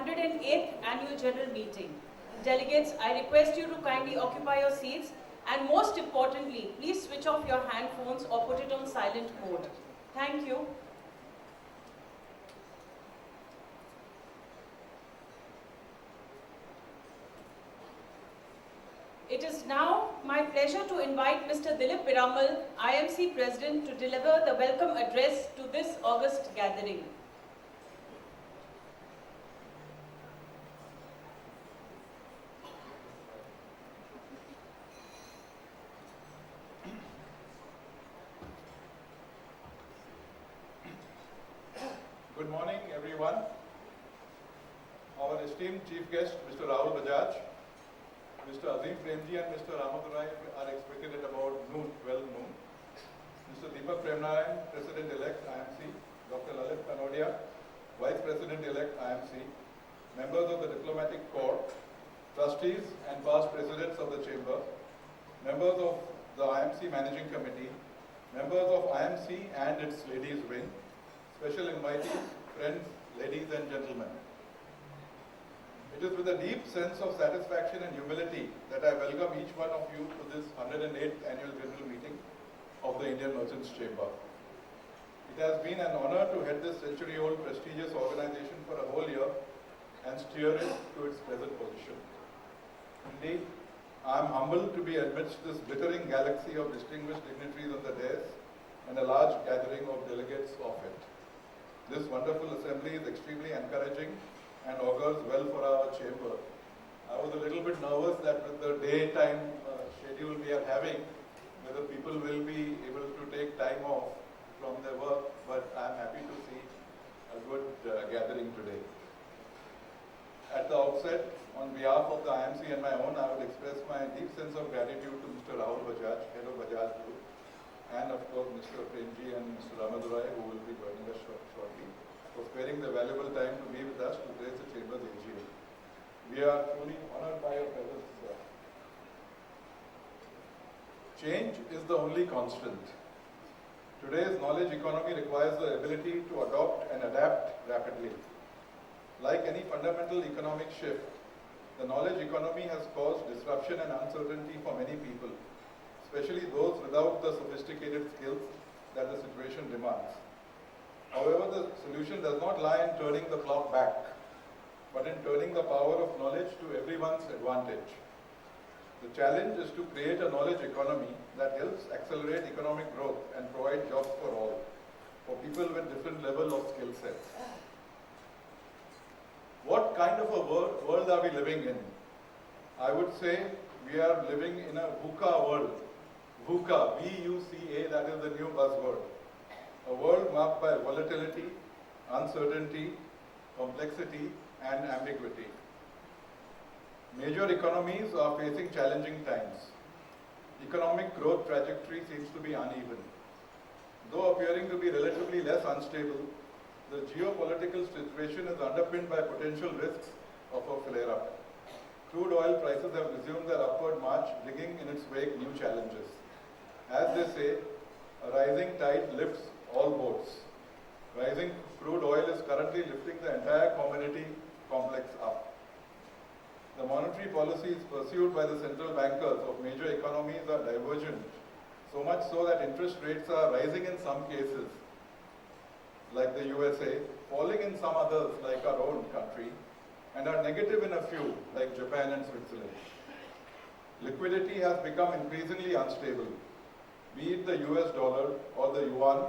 108th Annual General Meeting. Delegates, I request you to kindly occupy your seats and most importantly, please switch off your handphones or put it on silent mode. Thank you. It is now my pleasure to invite Mr. Dilip Piramal, IMC President, to deliver the welcome address to this August gathering. Good morning, everyone. Our esteemed Chief Guest, Mr. Rahul Bajaj, Mr. Azim Premji and Mr. Ramadurai are expected at about noon, 12 noon. Mr. Deepak Premnarayan, President-elect IMC, Dr. Lalit Kanodia, Vice President-elect IMC, members of the Diplomatic Corps, trustees and past presidents of the Chamber, members of the IMC Managing Committee, members of IMC and its Ladies Wing, special invitees, friends, ladies and gentlemen. It is with a deep sense of satisfaction and humility that I welcome each one of you to this 108th Annual General Meeting of the Indian Merchants Chamber. It has been an honor to head this century-old prestigious organization for a whole year and steer it to its present position. Indeed, I am humbled to be amidst this glittering galaxy of distinguished dignitaries on the dais and a large gathering of delegates of it. This wonderful assembly is extremely encouraging and augurs well for our chamber. I was a little bit nervous that with the daytime schedule we are having, whether people will be able to take time off from their work, but I am happy to see a good gathering today. At the outset, on behalf of the IMC and my own, I would express my deep sense of gratitude to Mr. Rahul Bajaj, Head of Bajaj Group, and of course Mr. Premji and Mr. Ramadurai, who will be joining us shortly, for sparing the valuable time to be with us to grace the Chamber's AGM. We are truly honored by your presence, sir. Change is the only constant. Today's knowledge economy requires the ability to adopt and adapt rapidly. Like any fundamental economic shift, the knowledge economy has caused disruption and uncertainty for many people, especially those without the sophisticated skills that the situation demands. However, the solution does not lie in turning the clock back, but in turning the power of knowledge to everyone's advantage. The challenge is to create a knowledge economy that helps accelerate economic growth and provide jobs for all, for people with different levels of skill sets. What kind of a world are we living in? I would say we are living in a VUCA world. VUCA, V-U-C-A, that is the new buzzword. A world marked by volatility, uncertainty, complexity, and ambiguity. Major economies are facing challenging times. Economic growth trajectory seems to be uneven. Though appearing to be relatively less unstable, the geopolitical situation is underpinned by potential risks of a flare-up. Crude oil prices have resumed their upward march, bringing in its wake new challenges. As they say, a rising tide lifts all boats. Rising crude oil is currently lifting the entire commodity complex up. The monetary policies pursued by the central bankers of major economies are divergent, so much so that interest rates are rising in some cases, like the USA, falling in some others, like our own country, and are negative in a few, like Japan and Switzerland. Liquidity has become increasingly unstable, be it the US dollar or the yuan,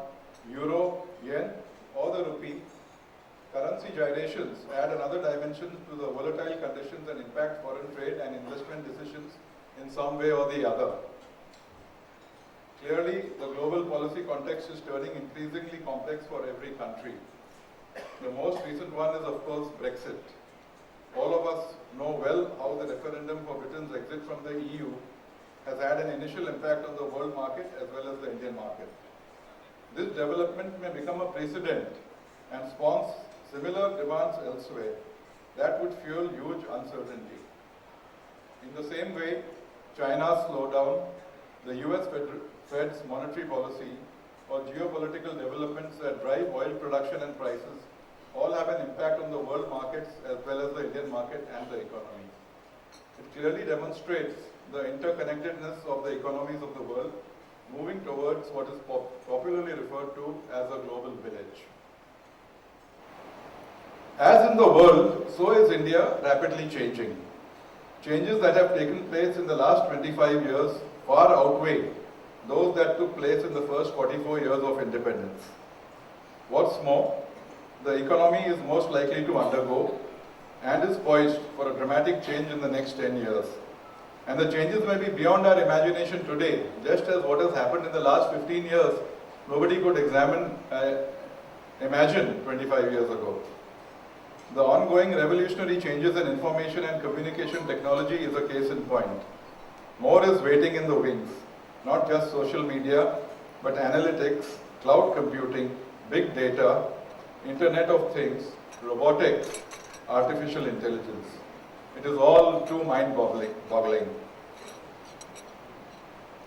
euro, yen, or the rupee. Currency gyrations add another dimension to the volatile conditions and impact foreign trade and investment decisions in some way or the other. Clearly, the global policy context is turning increasingly complex for every country. The most recent one is, of course, Brexit. All of us know well how the referendum for Britain's exit from the EU has had an initial impact on the world market as well as the Indian market. This development may become a precedent and spawns similar demands elsewhere that would fuel huge uncertainty. In the same way, China's slowdown, the US Fed's monetary policy, or geopolitical developments that drive oil production and prices all have an impact on the world markets as well as the Indian market and the economy. It clearly demonstrates the interconnectedness of the economies of the world, moving towards what is popularly referred to as a global village. As in the world, so is India rapidly changing. Changes that have taken place in the last 25 years far outweigh those that took place in the first 44 years of independence. What's more, the economy is most likely to undergo and is poised for a dramatic change in the next 10 years. And the changes may be beyond our imagination today, just as what has happened in the last 15 years, nobody could imagine 25 years ago. The ongoing revolutionary changes in information and communication technology is a case in point. More is waiting in the wings, not just social media, but analytics, cloud computing, big data, Internet of Things, robotics, artificial intelligence. It is all too mind-boggling.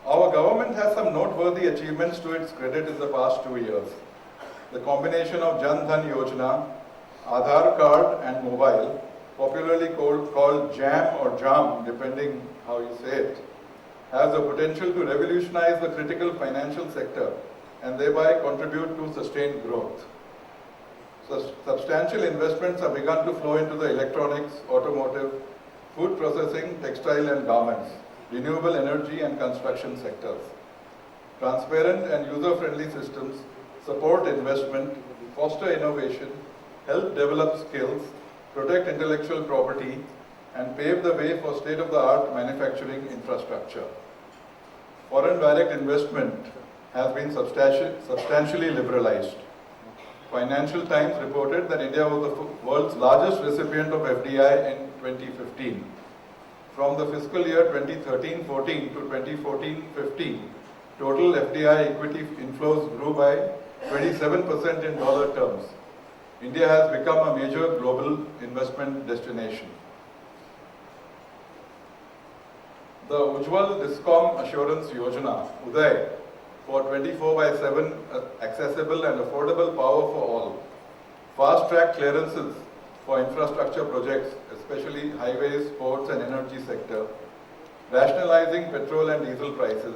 Our government has some noteworthy achievements to its credit in the past 2 years. The combination of Jan Dhan Yojana, Aadhaar card and mobile, popularly called JAM or JAM, depending how you say it, has the potential to revolutionize the critical financial sector and thereby contribute to sustained growth. Substantial investments have begun to flow into the electronics, automotive, food processing, textile and garments, renewable energy and construction sectors. Transparent and user-friendly systems support investment, foster innovation, help develop skills, protect intellectual property, and pave the way for state-of-the-art manufacturing infrastructure. Foreign direct investment has been substantially liberalized. Financial Times reported that India was the world's largest recipient of FDI in 2015. From the fiscal year 2013-14 to 2014-15, total FDI equity inflows grew by 27% in dollar terms. India has become a major global investment destination. The Ujjwal Discom Assurance Yojana, UDAY, for 24/7 accessible and affordable power for all, fast-track clearances for infrastructure projects, especially highways, ports and energy sector, rationalizing petrol and diesel prices,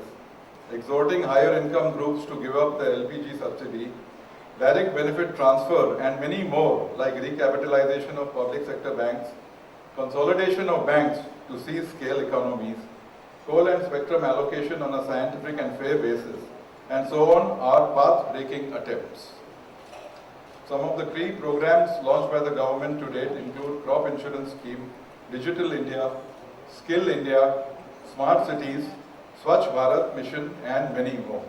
exhorting higher income groups to give up the LPG subsidy, direct benefit transfer and many more like recapitalization of public sector banks, consolidation of banks to seize scale economies, coal and spectrum allocation on a scientific and fair basis, and so on are path-breaking attempts. Some of the key programs launched by the government to date include Crop Insurance Scheme, Digital India, Skill India, Smart Cities, Swachh Bharat Mission and many more.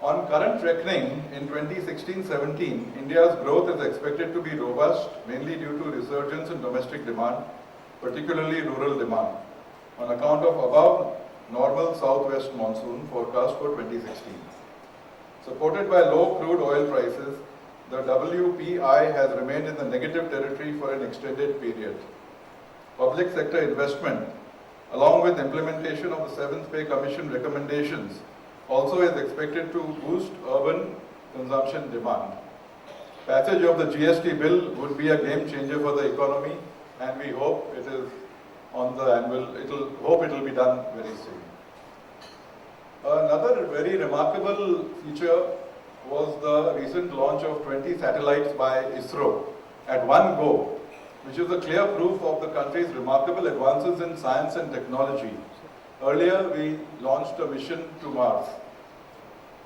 On current reckoning, in 2016-17, India's growth is expected to be robust, mainly due to resurgence in domestic demand, particularly rural demand, on account of above normal southwest monsoon forecast for 2016. Supported by low crude oil prices, the WPI has remained in the negative territory for an extended period. Public sector investment, along with implementation of the 7th Pay Commission recommendations, also is expected to boost urban consumption demand. Passage of the GST bill would be a game changer for the economy, and we hope it is on the annual, it will be done very soon. Another very remarkable feature was the recent launch of 20 satellites by ISRO at one go, which is a clear proof of the country's remarkable advances in science and technology. Earlier, we launched a mission to Mars.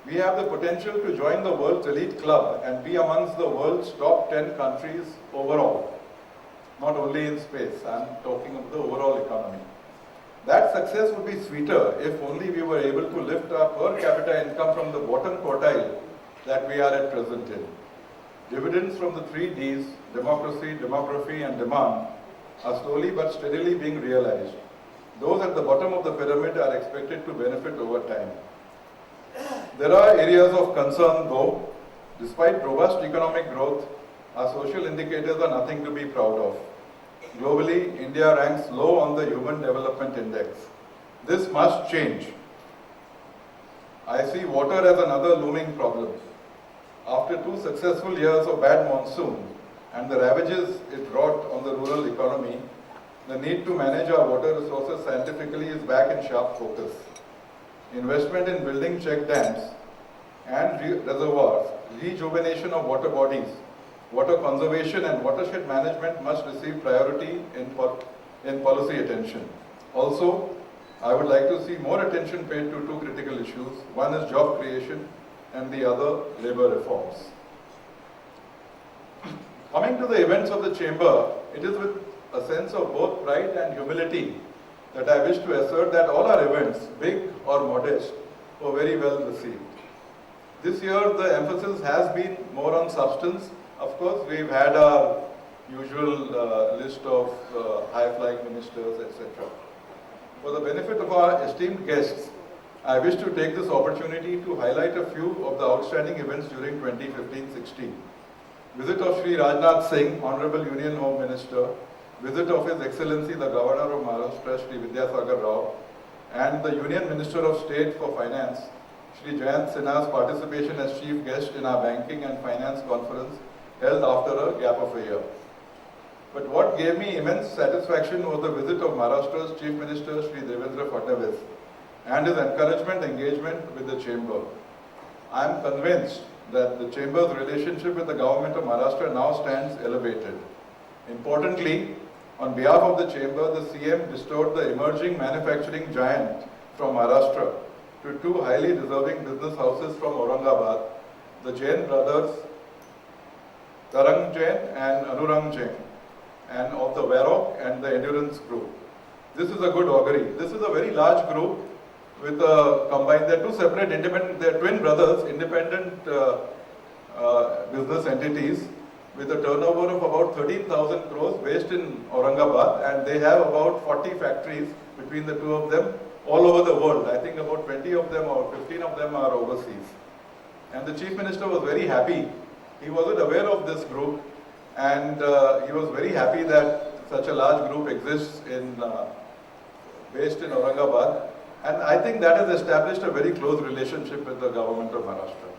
We have the potential to join the world's elite club and be amongst the world's top 10 countries overall, not only in space. I'm talking of the overall economy. That success would be sweeter if only we were able to lift our per capita income from the bottom quartile that we are at present in. Dividends from the 3 Ds, democracy, demography and demand, are slowly but steadily being realized. Those at the bottom of the pyramid are expected to benefit over time. There are areas of concern though. Despite robust economic growth, our social indicators are nothing to be proud of. Globally, India ranks low on the Human Development Index. This must change. I see water as another looming problem. After 2 successful years of bad monsoon and the ravages it wrought on the rural economy, the need to manage our water resources scientifically is back in sharp focus. Investment in building check dams and reservoirs, rejuvenation of water bodies, water conservation and watershed management must receive priority in policy attention. Also, I would like to see more attention paid to 2 critical issues. One is job creation and the other labor reforms. Coming to the events of the Chamber, it is with a sense of both pride and humility that I wish to assert that all our events, big or modest, were very well received. This year the emphasis has been more on substance. Of course, we've had our usual list of high-flying ministers, etc. For the benefit of our esteemed guests, I wish to take this opportunity to highlight a few of the outstanding events during 2015-16. Visit of Shri Rajnath Singh, Honorable Union Home Minister, visit of His Excellency the Governor of Maharashtra, Shri Vidyasagar Rao, and the Union Minister of State for Finance, Shri Jayant Sinha's participation as chief guest in our banking and finance conference held after a gap of a year. But what gave me immense satisfaction was the visit of Maharashtra's Chief Minister Shri Devendra Fadnavis and his encouragement engagement with the Chamber. I am convinced that the Chamber's relationship with the government of Maharashtra now stands elevated. Importantly, on behalf of the Chamber, the CM bestowed the emerging manufacturing giant from Maharashtra to 2 highly deserving business houses from Aurangabad, the Jain brothers Tarang Jain and Anurang Jain, and of the Varroc and the Endurance group. This is a good augury. This is a very large group with a combined, they're 2 separate independent, they're twin brothers, independent business entities with a turnover of about 13,000 crores based in Aurangabad, and they have about 40 factories between the 2 of them all over the world. I think about 20 of them or 15 of them are overseas. And the Chief Minister was very happy. He wasn't aware of this group, and he was very happy that such a large group exists based in Aurangabad. And I think that has established a very close relationship with the government of Maharashtra.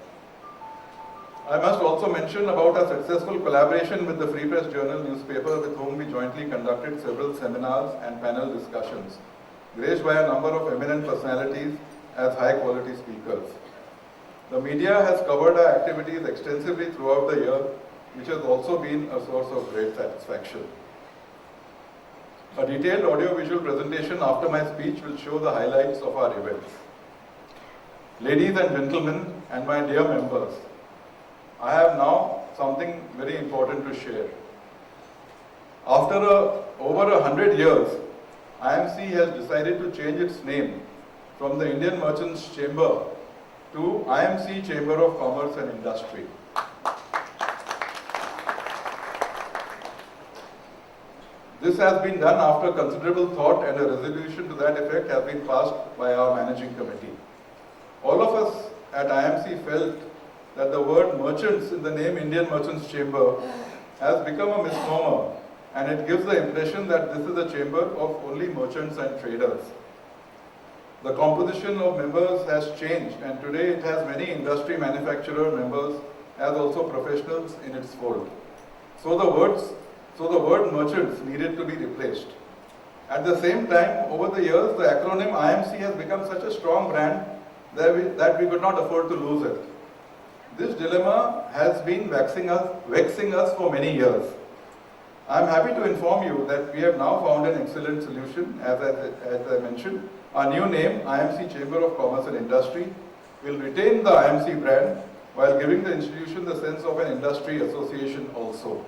I must also mention about our successful collaboration with the Free Press Journal newspaper, with whom we jointly conducted several seminars and panel discussions, graced by a number of eminent personalities as high-quality speakers. The media has covered our activities extensively throughout the year, which has also been a source of great satisfaction. A detailed audio-visual presentation after my speech will show the highlights of our events. Ladies and gentlemen, and my dear members, I have now something very important to share. After over 100 years, IMC has decided to change its name from the Indian Merchants Chamber to IMC Chamber of Commerce and Industry. This has been done after considerable thought, and a resolution to that effect has been passed by our managing committee. All of us at IMC felt that the word merchants in the name Indian Merchants Chamber has become a misnomer, and it gives the impression that this is a chamber of only merchants and traders. The composition of members has changed, and today it has many industry manufacturer members as also professionals in its fold. So the word merchants needed to be replaced. At the same time, over the years, the acronym IMC has become such a strong brand that we could not afford to lose it. This dilemma has been vexing us for many years. I am happy to inform you that we have now found an excellent solution. As I mentioned, our new name, IMC Chamber of Commerce and Industry, will retain the IMC brand while giving the institution the sense of an industry association also.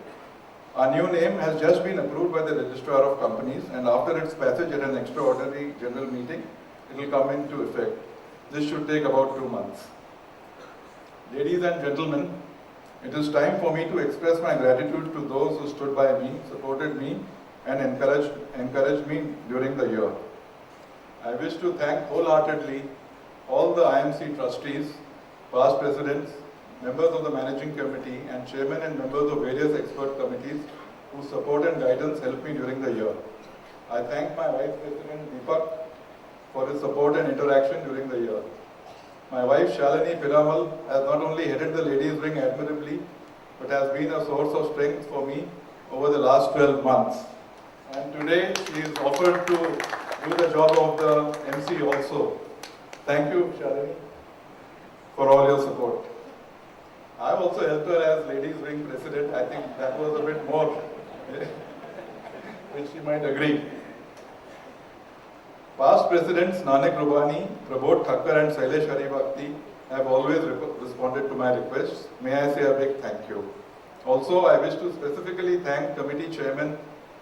Our new name has just been approved by the Registrar of Companies, and after its passage at an extraordinary general meeting, it will come into effect. This should take about 2 months. Ladies and gentlemen, it is time for me to express my gratitude to those who stood by me, supported me, and encouraged me during the year. I wish to thank wholeheartedly all the IMC trustees, past presidents, members of the managing committee, and chairmen and members of various expert committees whose support and guidance helped me during the year. I thank my Vice President Deepak for his support and interaction during the year. My wife Shalini Piramal has not only headed the ladies wing admirably, but has been a source of strength for me over the last 12 months. And today she is offered to do the job of the MC also. Thank you, Shalini, for all your support. I've also helped her as ladies wing president. I think that was a bit more, which she might agree. Past presidents Nanak Rubani, Prabodh Thakkar and Sailesh Haribhakti have always responded to my requests. May I say a big thank you. Also, I wish to specifically thank committee chairman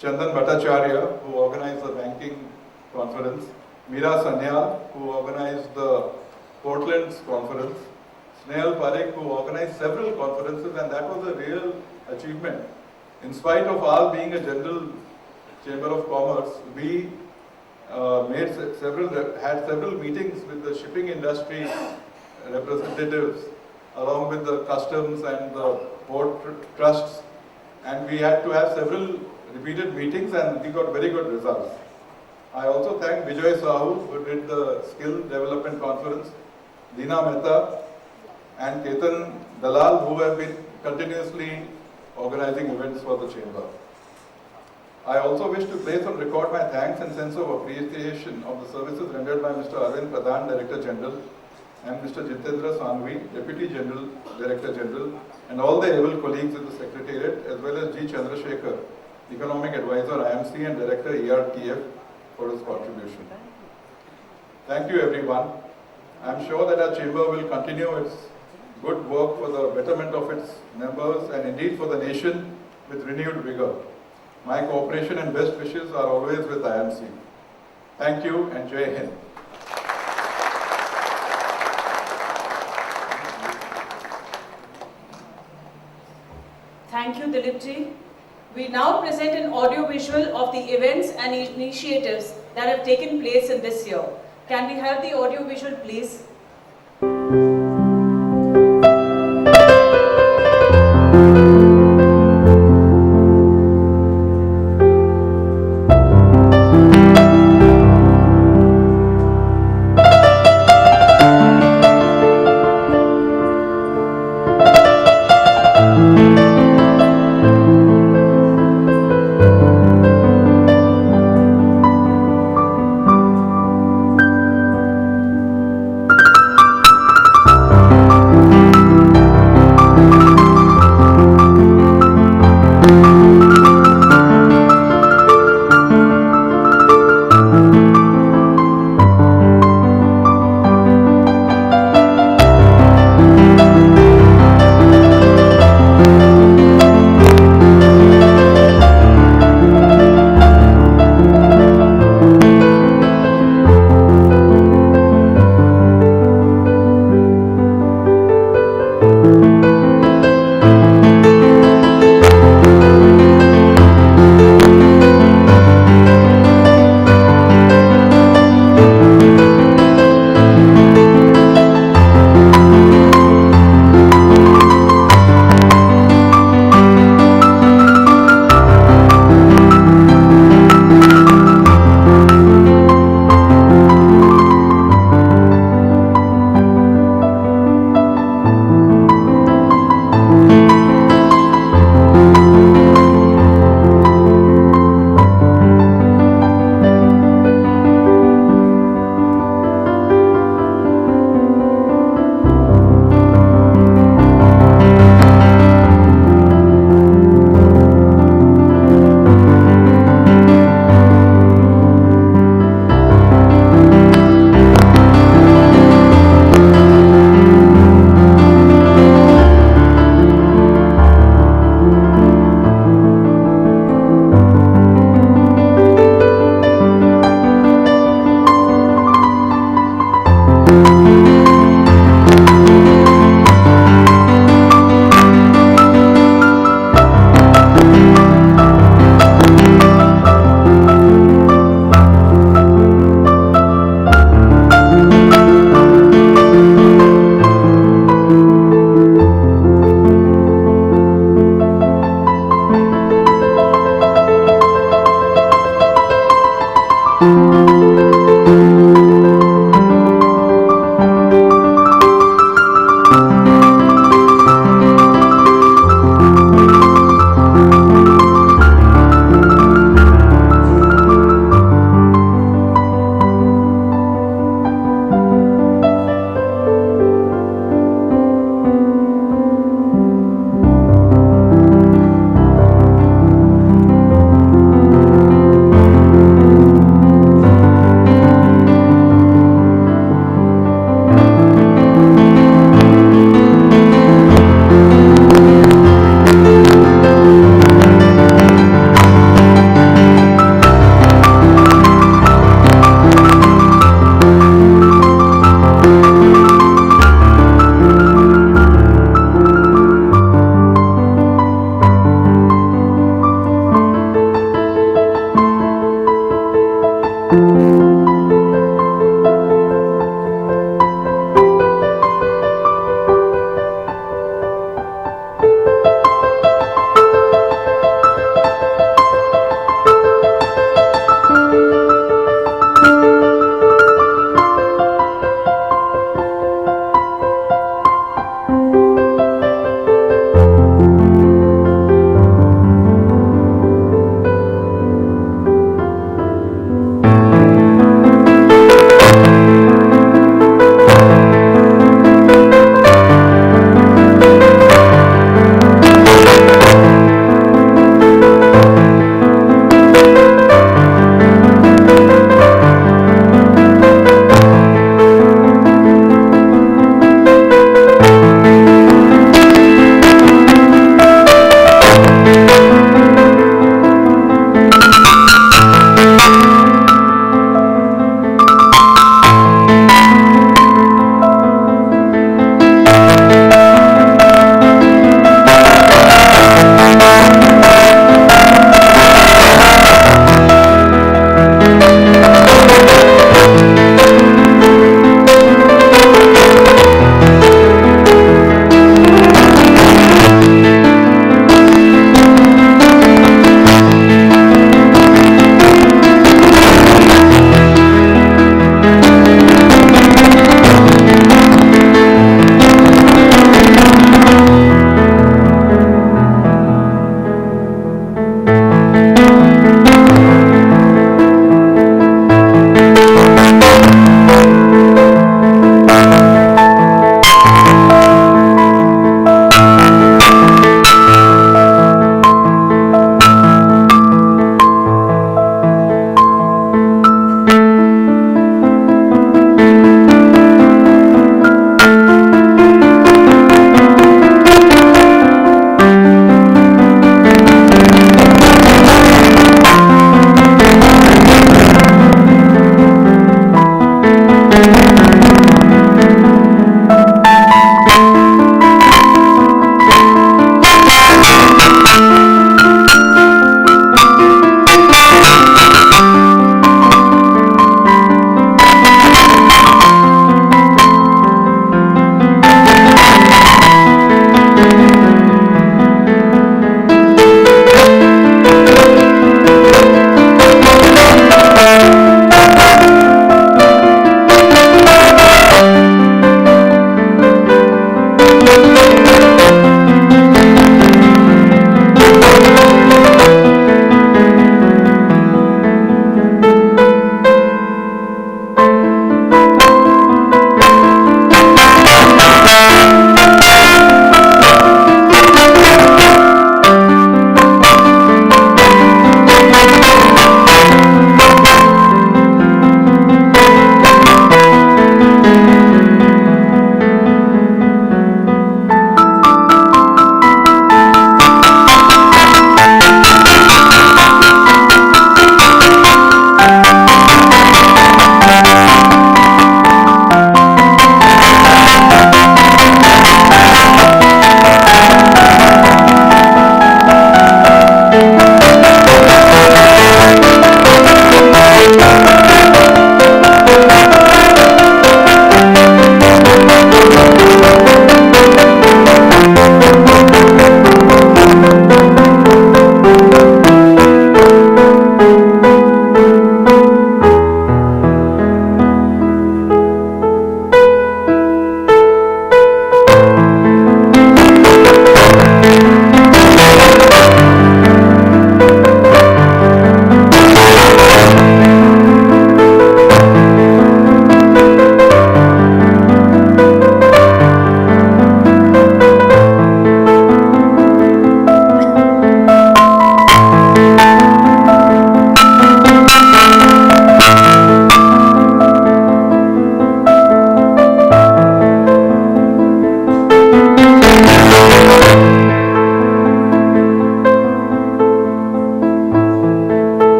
Chandan Bhattacharya, who organized the banking conference, Meera Sanyal, who organized the Portland's conference, Snehal Parekh, who organized several conferences, and that was a real achievement. In spite of all being a general chamber of commerce, we had several meetings with the shipping industry representatives, along with the customs and the port trusts, and we had to have several repeated meetings, and we got very good results. I also thank Vijay Sahu, who did the skill development conference, Deena Mehta, and Ketan Dalal, who have been continuously organizing events for the chamber. I also wish to place on record my thanks and sense of appreciation of the services rendered by Mr. Arvind Pradhan, Director General, and Mr. Jitendra Sanghvi, Deputy General, Director General, and all the able colleagues in the Secretariat, as well as G. Chandrasekhar, Economic Advisor, IMC, and Director, ERTF, for his contribution. Thank you, everyone. I am sure that our chamber will continue its good work for the betterment of its members and indeed for the nation with renewed vigor. My cooperation and best wishes are always with IMC. Thank you and Jai Hind. Thank you, Dilip ji. We now present an audio visual of the events and initiatives that have taken place in this year. Can we have the audio visual, please?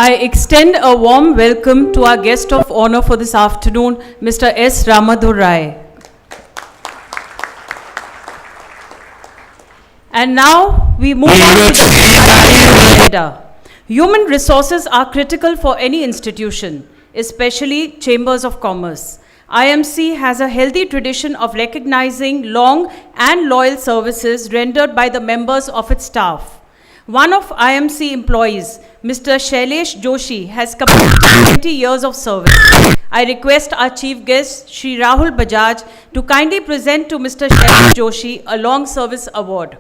I extend a warm welcome to our guest of honor for this afternoon, Mr. S. Ramadhu Rai. And now we move on to the agenda. Human resources are critical for any institution, especially chambers of commerce. IMC has a healthy tradition of recognizing long and loyal services rendered by the members of its staff. One of IMC employees, Mr. Shailesh Joshi, has completed 20 years of service. I request our chief guest, Shri Rahul Bajaj, to kindly present to Mr. Shailesh Joshi a long service award.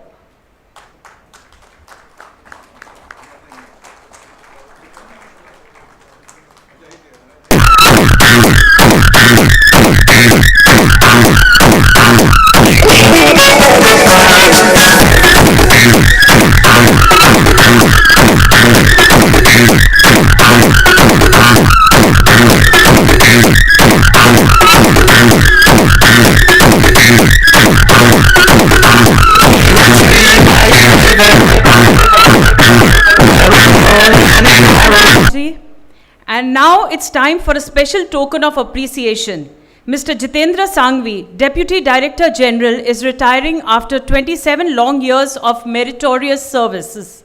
And now it's time for a special token of appreciation. Mr. Jitendra Sanghvi, Deputy Director General, is retiring after 27 long years of meritorious services.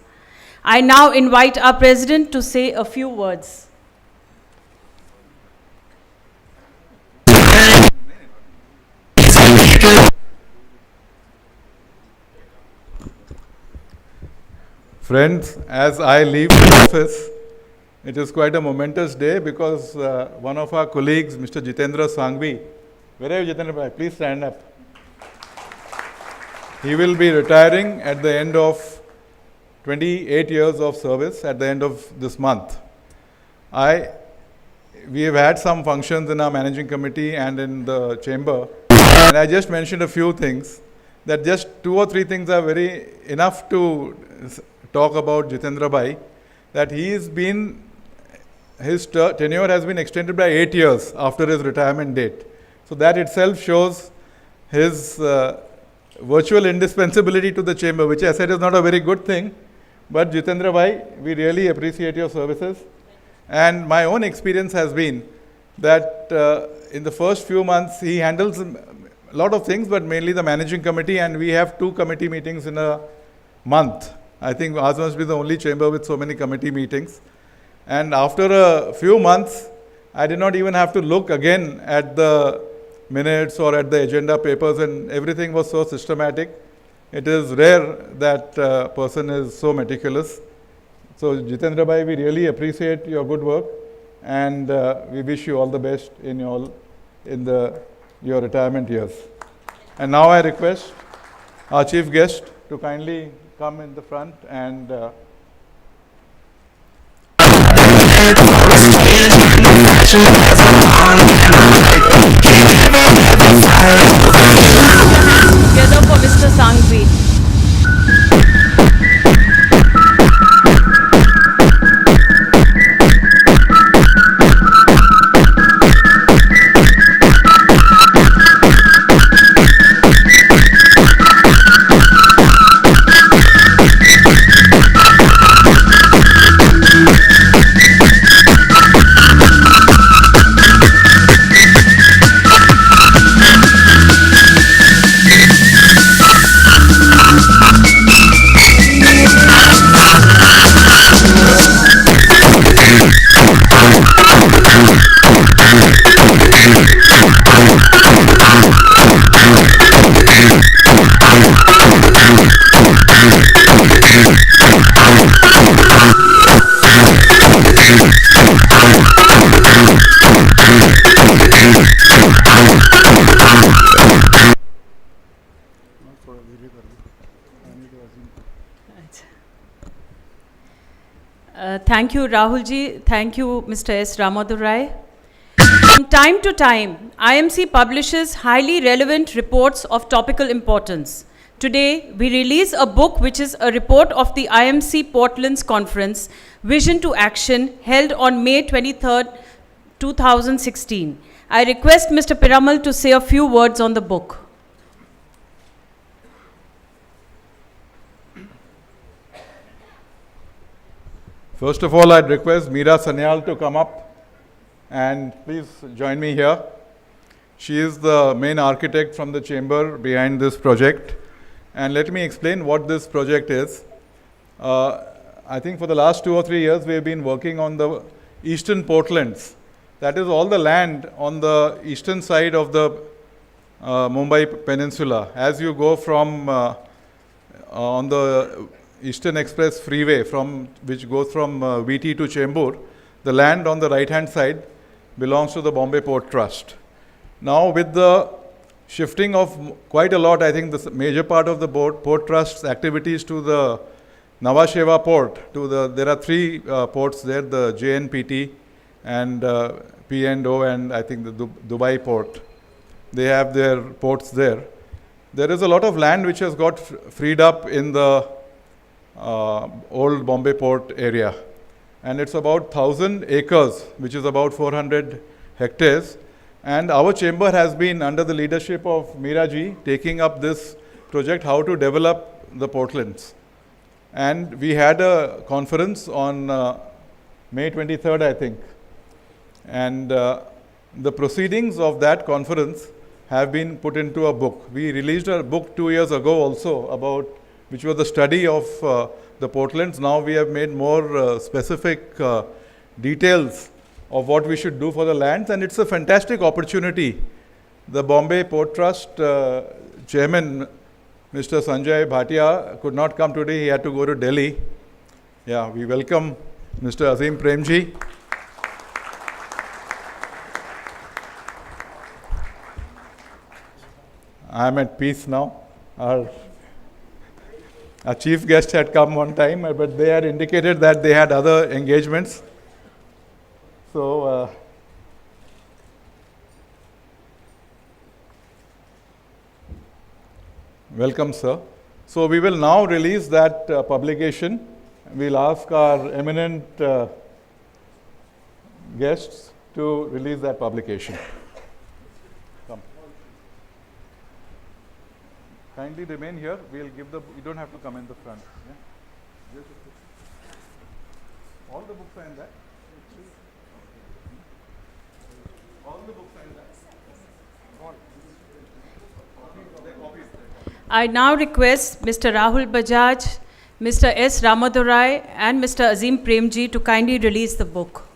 I now invite our President to say a few words. Friends, as I leave the office, it is quite a momentous day because one of our colleagues, Mr. Jitendra Sanghvi, where are you, Jitendra bhai? Please stand up. He will be retiring at the end of 28 years of service at the end of this month. We have had some functions in our managing committee and in the chamber, and I just mentioned a few things, that just 2 or 3 things are very enough to talk about Jitendra bhai, that his tenure has been extended by 8 years after his retirement date. So that itself shows his virtual indispensability to the chamber, which I said is not a very good thing. But Jitendra bhai, we really appreciate your services. And my own experience has been that in the first few months, he handles a lot of things, but mainly the managing committee, and we have 2 committee meetings in a month. I think ours must be the only chamber with so many committee meetings. And after a few months, I did not even have to look again at the minutes or at the agenda papers, and everything was so systematic. It is rare that a person is so meticulous. So Jitendra bhai, we really appreciate your good work, and we wish you all the best in your retirement years. And now I request our chief guest to kindly come in the front and Together for Mr. Sanghvi. Thank you, Rahul ji. Thank you, Mr. S. Ramadhu Rai. From time to time, IMC publishes highly relevant reports of topical importance. Today, we release a book which is a report of the IMC Portland's conference, Vision to Action, held on May 23rd, 2016. I request Mr. Piramal to say a few words on the book. First of all, I'd request Meera Sanyal to come up and please join me here. She is the main architect from the chamber behind this project. And let me explain what this project is. I think for the last 2 or 3 years, we've been working on the eastern portlands. That is all the land on the eastern side of the Mumbai Peninsula. As you go from on the Eastern Express Freeway, which goes from VT to Chembur, the land on the right-hand side belongs to the Bombay Port Trust. Now, with the shifting of quite a lot, I think the major part of the Port Trust's activities to the Nhava Sheva port, there are 3 ports there, the JNPT and P&O and I think the Dubai port. They have their ports there. There is a lot of land which has got freed up in the old Bombay port area. And it's about 1,000 acres, which is about 400 hectares. And our chamber has been, under the leadership of Meera ji, taking up this project, how to develop the portlands. And we had a conference on May 23rd, I think. And the proceedings of that conference have been put into a book. We released a book 2 years ago also which was the study of the portlands. Now we have made more specific details of what we should do for the lands, and it's a fantastic opportunity. The Bombay Port Trust chairman, Mr. Sanjay Bhatia, could not come today. He had to go to Delhi. Yeah, we welcome Mr. Azim Premji. I am at peace now. Our chief guest had come one time, but they had indicated that they had other engagements. So, welcome, sir. So, we will now release that publication. We'll ask our eminent guests to release that publication. Come. Kindly remain here. We'll give you don't have to come in the front. Yeah? All the books are in that. All the books are in that. I now request Mr. Rahul Bajaj, Mr. S. Ramadurai, and Mr. Azim Premji to kindly release the book.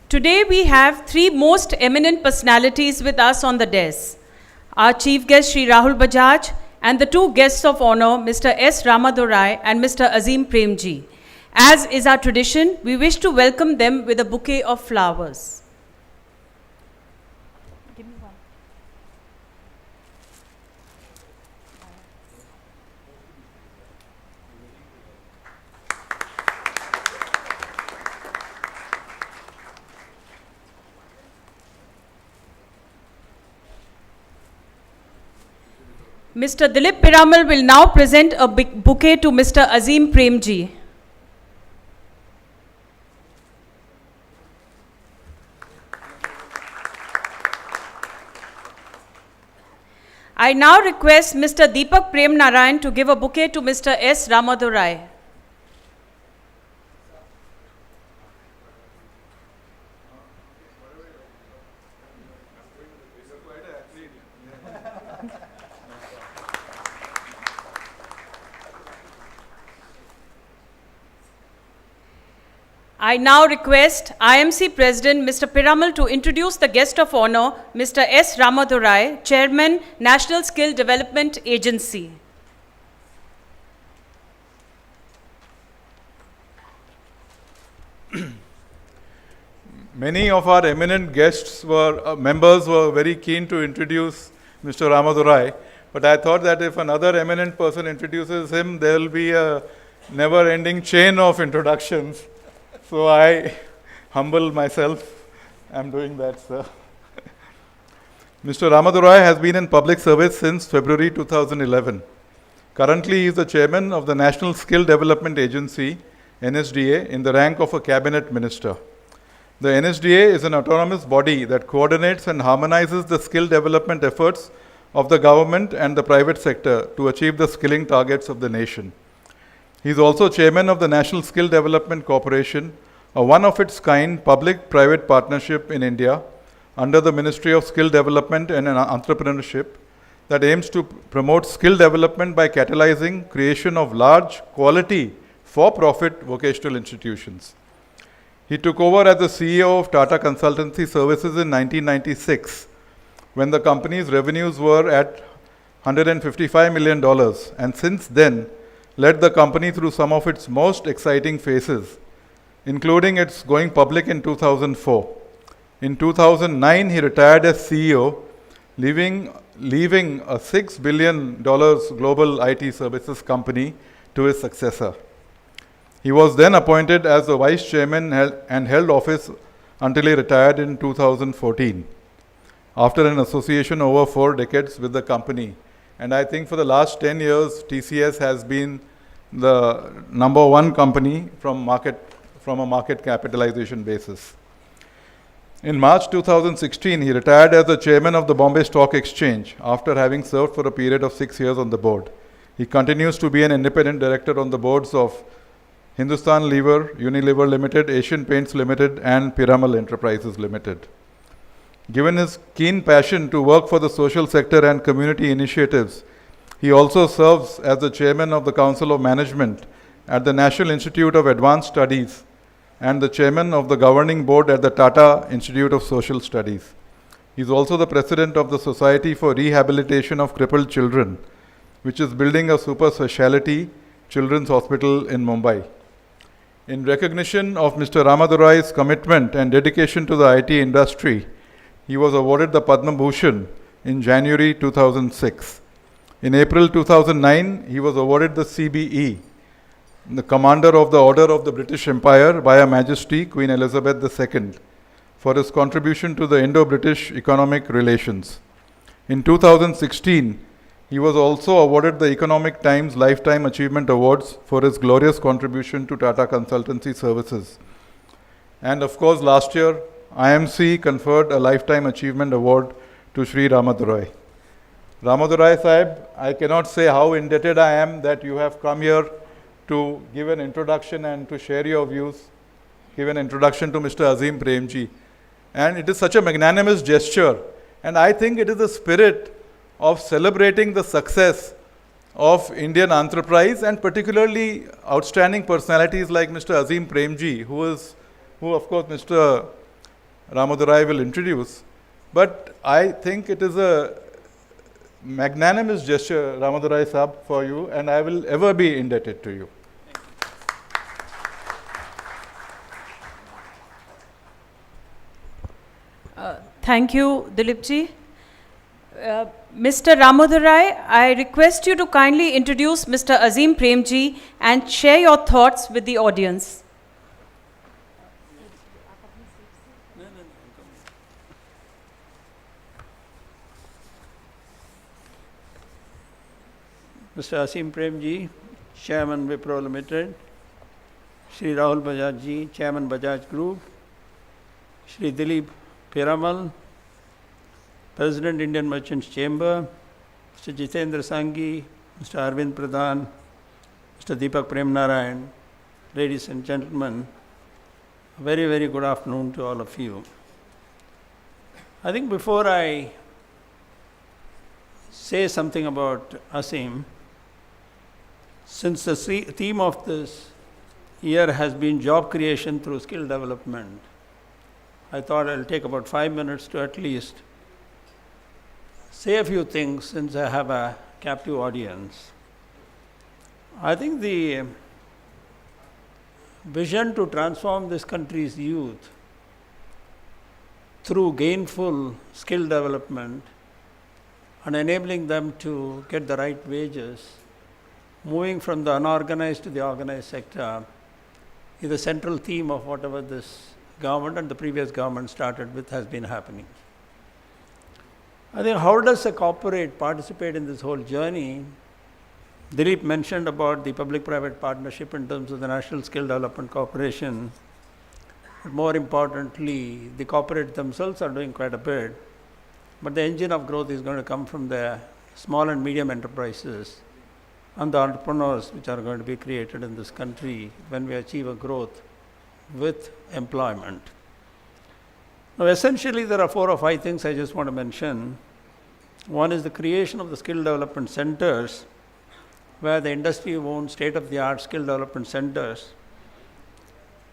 Today we have 3 most eminent personalities with us on the desk. Our chief guest Sri Rahul Bajaj and the 2 guests of honor Mr. S. Ramadurai and Mr. Azim Premji. As is our tradition, we wish to welcome them with a bouquet of flowers. Give me one. Mr. Dilip Piramal will now present a bouquet to Mr. Azim Premji. I now request Mr. Deepak Prem Narayan to give a bouquet to Mr. S. Ramadurai. I now request IMC President Mr. Piramal to introduce the guest of honor, Mr. S. Ramadurai, Chairman, National Skill Development Agency. Many of our eminent guests members were very keen to introduce Mr. Ramadurai, but I thought that if another eminent person introduces him, there will be a never-ending chain of introductions. So I humble myself. I'm doing that, sir. Mr. Ramadurai has been in public service since February 2011. Currently, he is the chairman of the National Skill Development Agency, NSDA, in the rank of a cabinet minister. The NSDA is an autonomous body that coordinates and harmonizes the skill development efforts of the government and the private sector to achieve the skilling targets of the nation. He is also chairman of the National Skill Development Corporation, a one-of-its-kind public-private partnership in India under the Ministry of Skill Development and Entrepreneurship that aims to promote skill development by catalyzing creation of large, quality, for-profit vocational institutions. He took over as the CEO of Tata Consultancy Services in 1996, when the company's revenues were at $155 million, and since then led the company through some of its most exciting phases, including its going public in 2004. In 2009, he retired as CEO, leaving a $6 billion global IT services company to his successor. He was then appointed as the vice chairman and held office until he retired in 2014, after an association over 4 decades with the company. And I think for the last 10 years, TCS has been the number one company from a market capitalization basis. In March 2016, he retired as the chairman of the Bombay Stock Exchange after having served for a period of 6 years on the board. He continues to be an independent director on the boards of Hindustan Lever, Unilever Limited, Asian Paints Limited, and Piramal Enterprises Limited. Given his keen passion to work for the social sector and community initiatives, he also serves as the chairman of the Council of Management at the National Institute of Advanced Studies and the chairman of the governing board at the Tata Institute of Social Studies. He is also the president of the Society for Rehabilitation of Crippled Children, which is building a super specialty children's hospital in Mumbai. In recognition of Mr. Ramadurai's commitment and dedication to the IT industry, he was awarded the Padma Bhushan in January 2006. In April 2009, he was awarded the CBE, the Commander of the Order of the British Empire by Her Majesty Queen Elizabeth II, for his contribution to the Indo-British economic relations. In 2016, he was also awarded the Economic Times Lifetime Achievement Awards for his glorious contribution to Tata Consultancy Services. And of course, last year, IMC conferred a Lifetime Achievement Award to Sri Ramadurai. Ramadurai Sahib, I cannot say how indebted I am that you have come here to give an introduction and to share your views, give an introduction to Mr. Azim Premji. And it is such a magnanimous gesture. And I think it is the spirit of celebrating the success of Indian enterprise and particularly outstanding personalities like Mr. Azim Premji, who of course Mr. Ramadurai will introduce. But I think it is a magnanimous gesture, Ramadurai Sahib, for you, and I will ever be indebted to you. Thank you, Dilipji. Mr. Ramadurai, I request you to kindly introduce Mr. Azim Premji and share your thoughts with the audience. Mr. Azim Premji, Chairman Wipro Limited, Shri Rahul Bajaj ji, Chairman Bajaj Group, Shri Dilip Piramal, President Indian Merchants Chamber, Mr. Jitendra Sanghi, Mr. Arvind Pradhan, Mr. Deepak Prem Narayan, ladies and gentlemen, a very, very good afternoon to all of you. I think before I say something about Azim, since the theme of this year has been job creation through skill development. I thought I'll take about 5 minutes to at least say a few things since I have a captive audience. I think the vision to transform this country's youth through gainful skill development and enabling them to get the right wages, moving from the unorganized to the organized sector, is the central theme of whatever this government and the previous government started with has been happening. I think how does a corporate participate in this whole journey? Dilip mentioned about the public-private partnership in terms of the National Skill Development Corporation. But more importantly, the corporates themselves are doing quite a bit. But the engine of growth is going to come from the small and medium enterprises and the entrepreneurs which are going to be created in this country when we achieve a growth with employment. Now, essentially, there are 4 or 5 things I just want to mention. One is the creation of the skill development centers, where the industry owns state-of-the-art skill development centers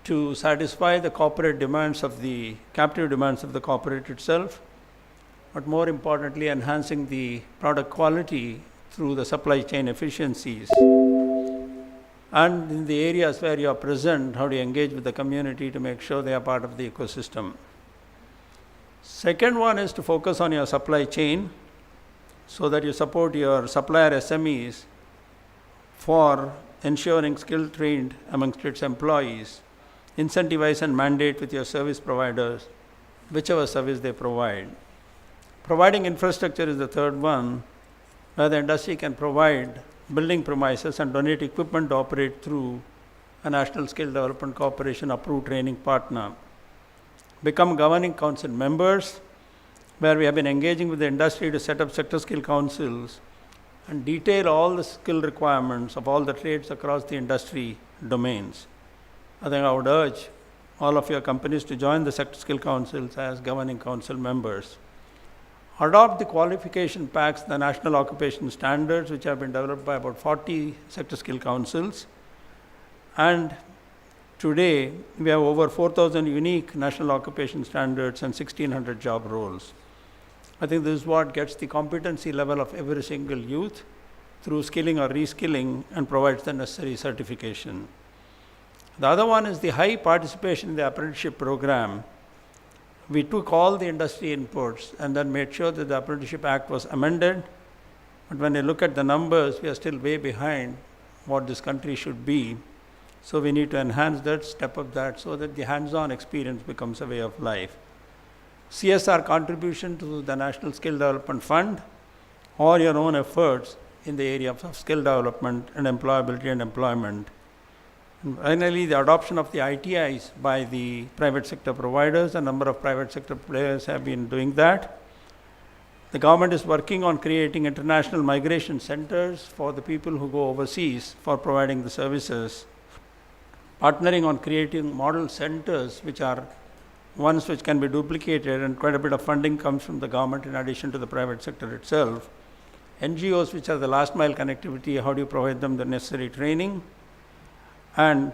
to satisfy the corporate demands of the captive demands of the corporate itself, but more importantly, enhancing the product quality through the supply chain efficiencies. And in the areas where you are present, how do you engage with the community to make sure they are part of the ecosystem? Second one is to focus on your supply chain so that you support your supplier SMEs for ensuring skill trained amongst its employees, incentivize and mandate with your service providers, whichever service they provide. Providing infrastructure is the third one, where the industry can provide building premises and donate equipment to operate through a National Skill Development Corporation approved training partner. Become governing council members, where we have been engaging with the industry to set up sector skill councils and detail all the skill requirements of all the trades across the industry domains. I think I would urge all of your companies to join the sector skill councils as governing council members. Adopt the qualification packs, the national occupation standards, which have been developed by about 40 sector skill councils. And today, we have over 4,000 unique national occupation standards and 1,600 job roles. I think this is what gets the competency level of every single youth through skilling or reskilling and provides the necessary certification. The other one is the high participation in the apprenticeship program. We took all the industry inputs and then made sure that the Apprenticeship Act was amended. But when you look at the numbers, we are still way behind what this country should be. So we need to enhance that, step up that, so that the hands-on experience becomes a way of life. CSR contribution to the National Skill Development Fund, or your own efforts in the area of skill development and employability and employment. And finally, the adoption of the ITIs by the private sector providers. A number of private sector players have been doing that. The government is working on creating international migration centers for the people who go overseas for providing the services. Partnering on creating model centers, which are ones which can be duplicated, and quite a bit of funding comes from the government in addition to the private sector itself. NGOs, which are the last mile connectivity, how do you provide them the necessary training? And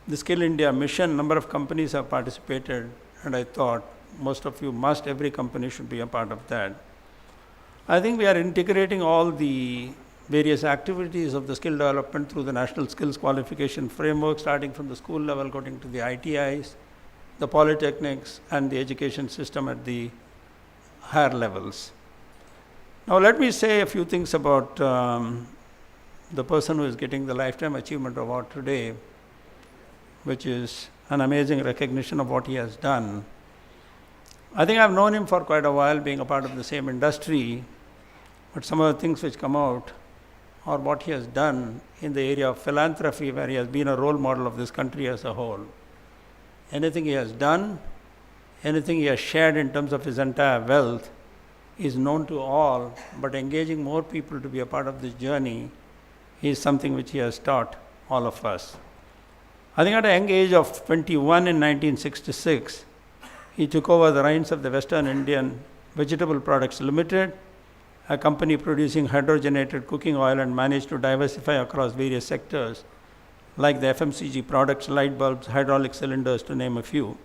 the Skill India mission, number of companies have participated, and I thought most of you every company should be a part of that. I think we are integrating all the various activities of the skill development through the National Skills Qualification Framework, starting from the school level, going to the ITIs, the polytechnics, and the education system at the higher levels. Now let me say a few things about the person who is getting the Lifetime Achievement Award today, which is an amazing recognition of what he has done. I think I've known him for quite a while, being a part of the same industry, but some of the things which come out are what he has done in the area of philanthropy, where he has been a role model of this country as a whole. Anything he has done, anything he has shared in terms of his entire wealth is known to all, but engaging more people to be a part of this journey is something which he has taught all of us. I think at a young age of 21 in 1966, he took over the reins of the Western Indian Vegetable Products Limited, a company producing hydrogenated cooking oil, and managed to diversify across various sectors like the FMCG products, light bulbs, hydraulic cylinders, to name a few.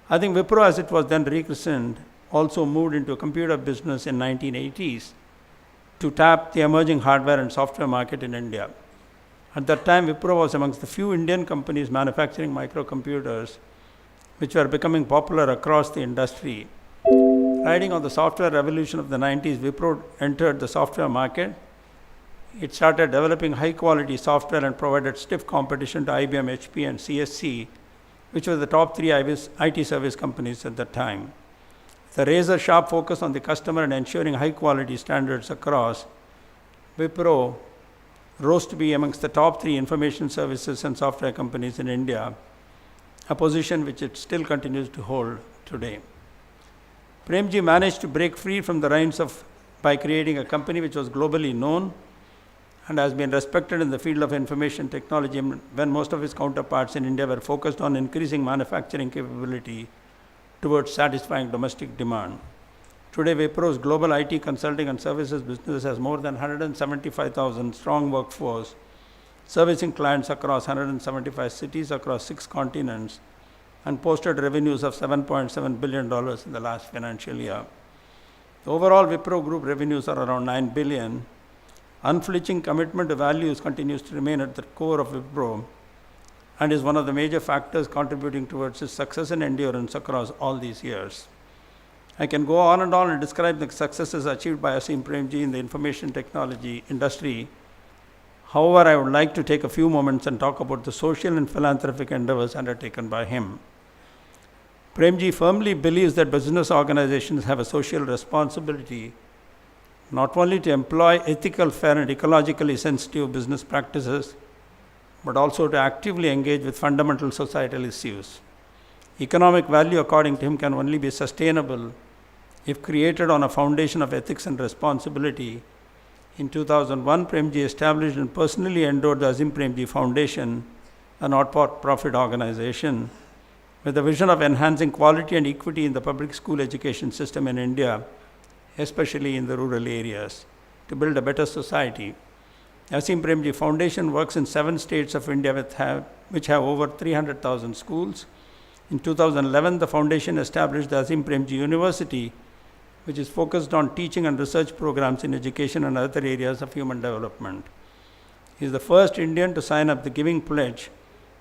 I think Wipro, as it was then rechristened, also moved into a computer business in 1980s to tap the emerging hardware and software market in India. At that time, Wipro was amongst the few Indian companies manufacturing microcomputers, which were becoming popular across the industry. Riding on the software revolution of the 90s, Wipro entered the software market. It started developing high-quality software and provided stiff competition to IBM, HP, and CSC, which were the top three IT service companies at that time. The razor-sharp focus on the customer and ensuring high-quality standards across, Wipro rose to be amongst the top three information services and software companies in India, a position which it still continues to hold today. Premji managed to break free from the reins by creating a company which was globally known and has been respected in the field of information technology when most of his counterparts in India were focused on increasing manufacturing capability towards satisfying domestic demand. Today, Wipro's global IT consulting and services business has more than 175,000 strong workforce, servicing clients across 175 cities across 6 continents, and posted revenues of $7.7 billion in the last financial year. The overall Wipro Group revenues are around $9 billion. Unflinching commitment to values continues to remain at the core of Wipro and is one of the major factors contributing towards its success and endurance across all these years. I can go on and describe the successes achieved by Azim Premji in the information technology industry. However, I would like to take a few moments and talk about the social and philanthropic endeavors undertaken by him. Premji firmly believes that business organizations have a social responsibility not only to employ ethical, fair, and ecologically sensitive business practices, but also to actively engage with fundamental societal issues. Economic value, according to him, can only be sustainable if created on a foundation of ethics and responsibility. In 2001, Premji established and personally endowed the Azim Premji Foundation, a not-for-profit organization, with the vision of enhancing quality and equity in the public school education system in India, especially in the rural areas, to build a better society. Azim Premji Foundation works in 7 states of India which have over 300,000 schools. In 2011, the foundation established the Azim Premji University, which is focused on teaching and research programs in education and other areas of human development. He is the first Indian to sign up the Giving Pledge,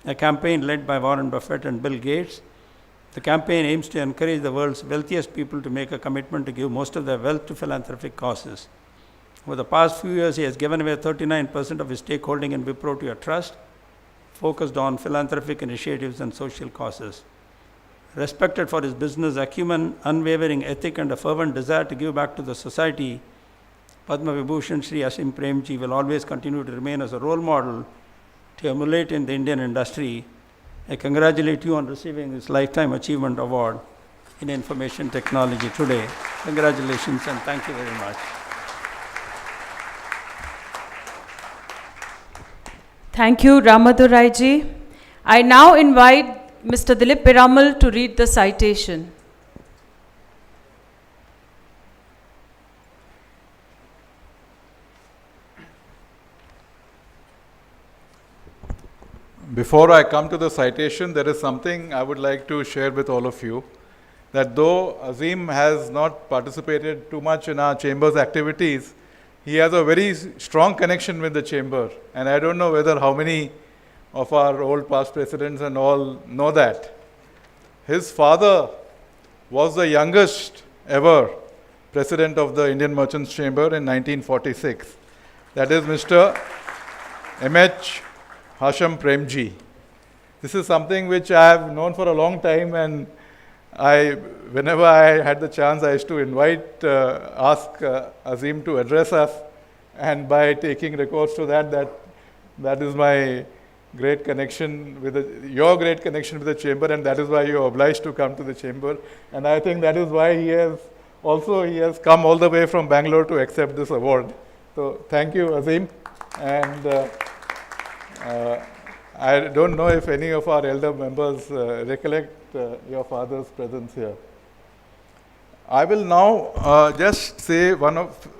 a campaign led by Warren Buffett and Bill Gates. The campaign aims to encourage the world's wealthiest people to make a commitment to give most of their wealth to philanthropic causes. Over the past few years, he has given away 39% of his stakeholding in Wipro to a trust focused on philanthropic initiatives and social causes. Respected for his business acumen, unwavering ethic, and a fervent desire to give back to the society, Padma Vibhushan Shri Azim Premji will always continue to remain as a role model to emulate in the Indian industry. I congratulate you on receiving this Lifetime Achievement Award in Information Technology today. Congratulations and thank you very much. Thank you, Ramadurai ji. I now invite Mr. Dilip Piramal to read the citation. Before I come to the citation, there is something I would like to share with all of you, that though Azim has not participated too much in our chamber's activities, he has a very strong connection with the chamber. And I don't know whether how many of our old past presidents and all know that. His father was the youngest ever president of the Indian Merchants Chamber in 1946. That is Mr. M.H. Hasham Premji. This is something which I have known for a long time, and whenever I had the chance, I used to ask Azim to address us, and by taking recourse to that is my great connection your great connection with the chamber, and that is why you are obliged to come to the chamber. And I think that is why he has come all the way from Bangalore to accept this award. So thank you, Azim. And I don't know if any of our elder members recollect your father's presence here. I will now just say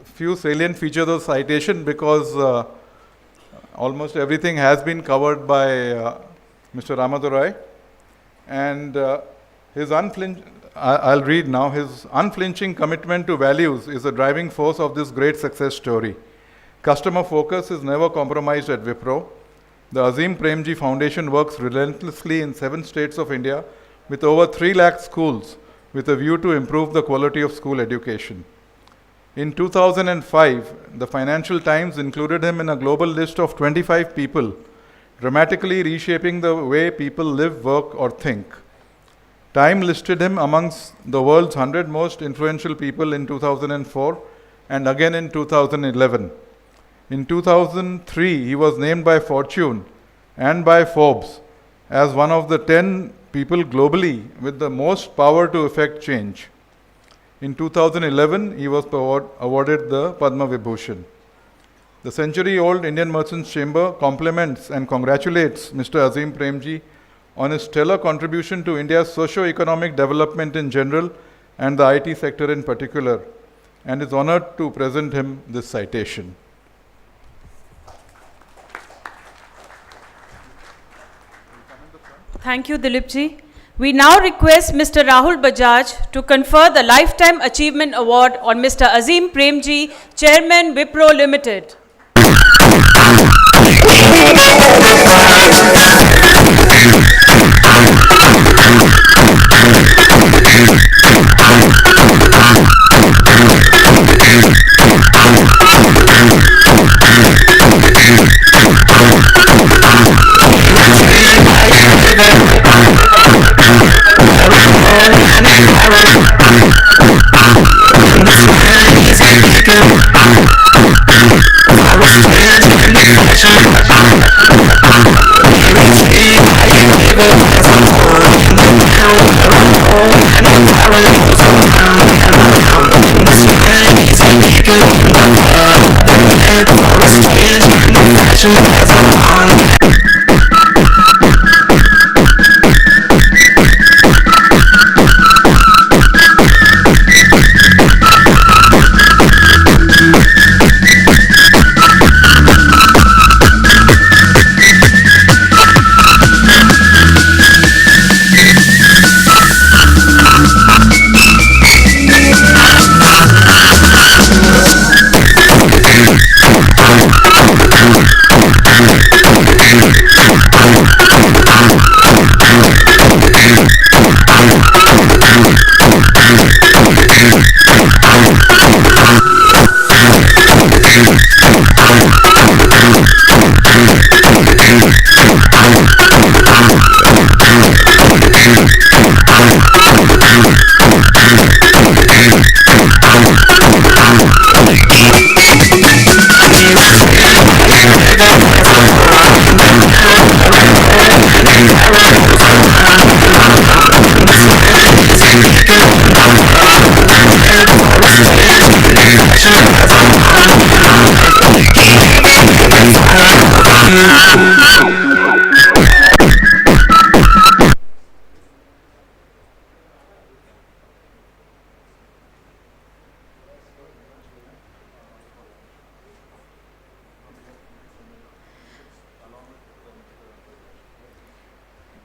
few salient features of citation, because almost everything has been covered by Mr. Ramadurai. And I'll read now. His unflinching commitment to values is the driving force of this great success story. Customer focus is never compromised at Wipro. The Azim Premji Foundation works relentlessly in 7 states of India with over 3 lakh schools with a view to improve the quality of school education. In 2005, the Financial Times included him in a global list of 25 people, dramatically reshaping the way people live, work, or think. Time listed him amongst the world's 100 most influential people in 2004 and again in 2011. In 2003, he was named by Fortune and by Forbes as one of the 10 people globally with the most power to effect change. In 2011, he was awarded the Padma Vibhushan. The century-old Indian Merchants Chamber compliments and congratulates Mr. Azim Premji on his stellar contribution to India's socio-economic development in general and the IT sector in particular, and is honored to present him this citation. Thank you, Dilipji. We now request Mr. Rahul Bajaj to confer the Lifetime Achievement Award on Mr. Azim Premji, Chairman, Wipro Limited.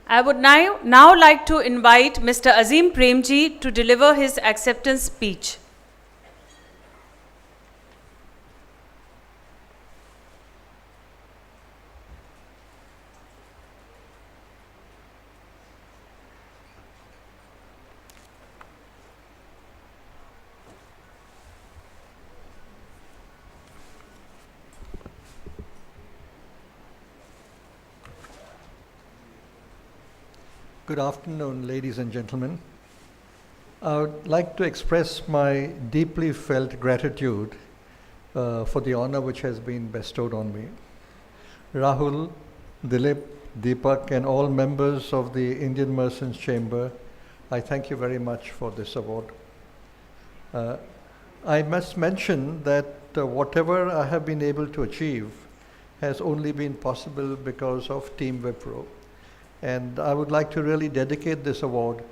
I would now like to invite Mr. Azim Premji to deliver his acceptance speech. Good afternoon, ladies and gentlemen. I would like to express my deeply felt gratitude for the honor which has been bestowed on me. Rahul, Dilip, Deepak, and all members of the Indian Merchants Chamber, I thank you very much for this award. I must mention that whatever I have been able to achieve has only been possible because of Team Wipro. And I would like to really dedicate this award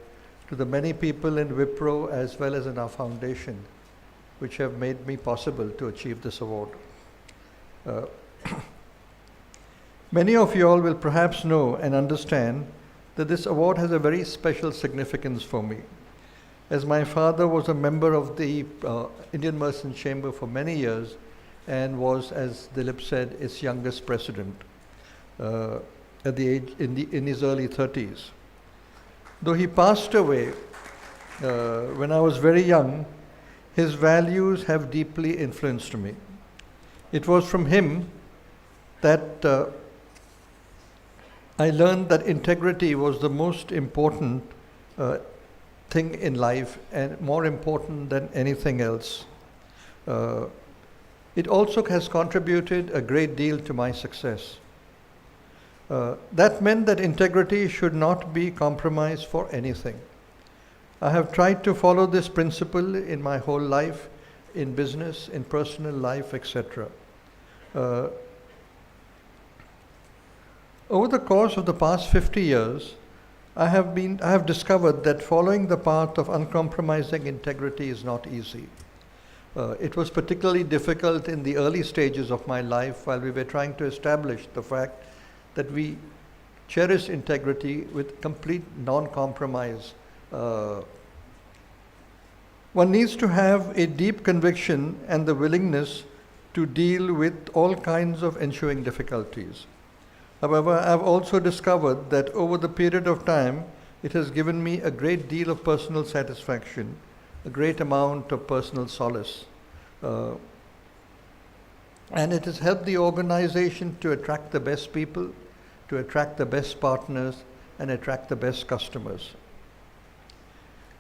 to the many people in Wipro as well as in our foundation which have made me possible to achieve this award. Many of you all will perhaps know and understand that this award has a very special significance for me, as my father was a member of the Indian Merchant Chamber for many years and was, as Dilip said, its youngest president at the age in his early 30s. Though he passed away when I was very young, his values have deeply influenced me. It was from him that I learned that integrity was the most important thing in life and more important than anything else. It also has contributed a great deal to my success. That meant that integrity should not be compromised for anything. I have tried to follow this principle in my whole life, in business, in personal life, etc. Over the course of the past 50 years, I have discovered that following the path of uncompromising integrity is not easy. It was particularly difficult in the early stages of my life while we were trying to establish the fact that we cherish integrity with complete non-compromise. One needs to have a deep conviction and the willingness to deal with all kinds of ensuing difficulties. However, I have also discovered that over the period of time, it has given me a great deal of personal satisfaction, a great amount of personal solace. And it has helped the organization to attract the best people, to attract the best partners, and attract the best customers.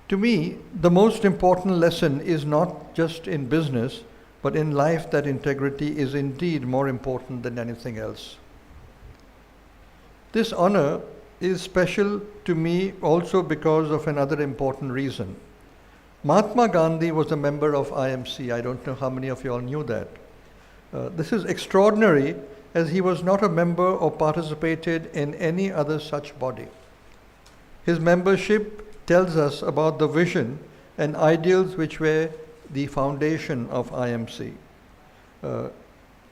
To me, the most important lesson is not just in business, but in life, that integrity is indeed more important than anything else. This honor is special to me also because of another important reason. Mahatma Gandhi was a member of IMC. I don't know how many of you all knew that. This is extraordinary, as he was not a member or participated in any other such body. His membership tells us about the vision and ideals which were the foundation of IMC.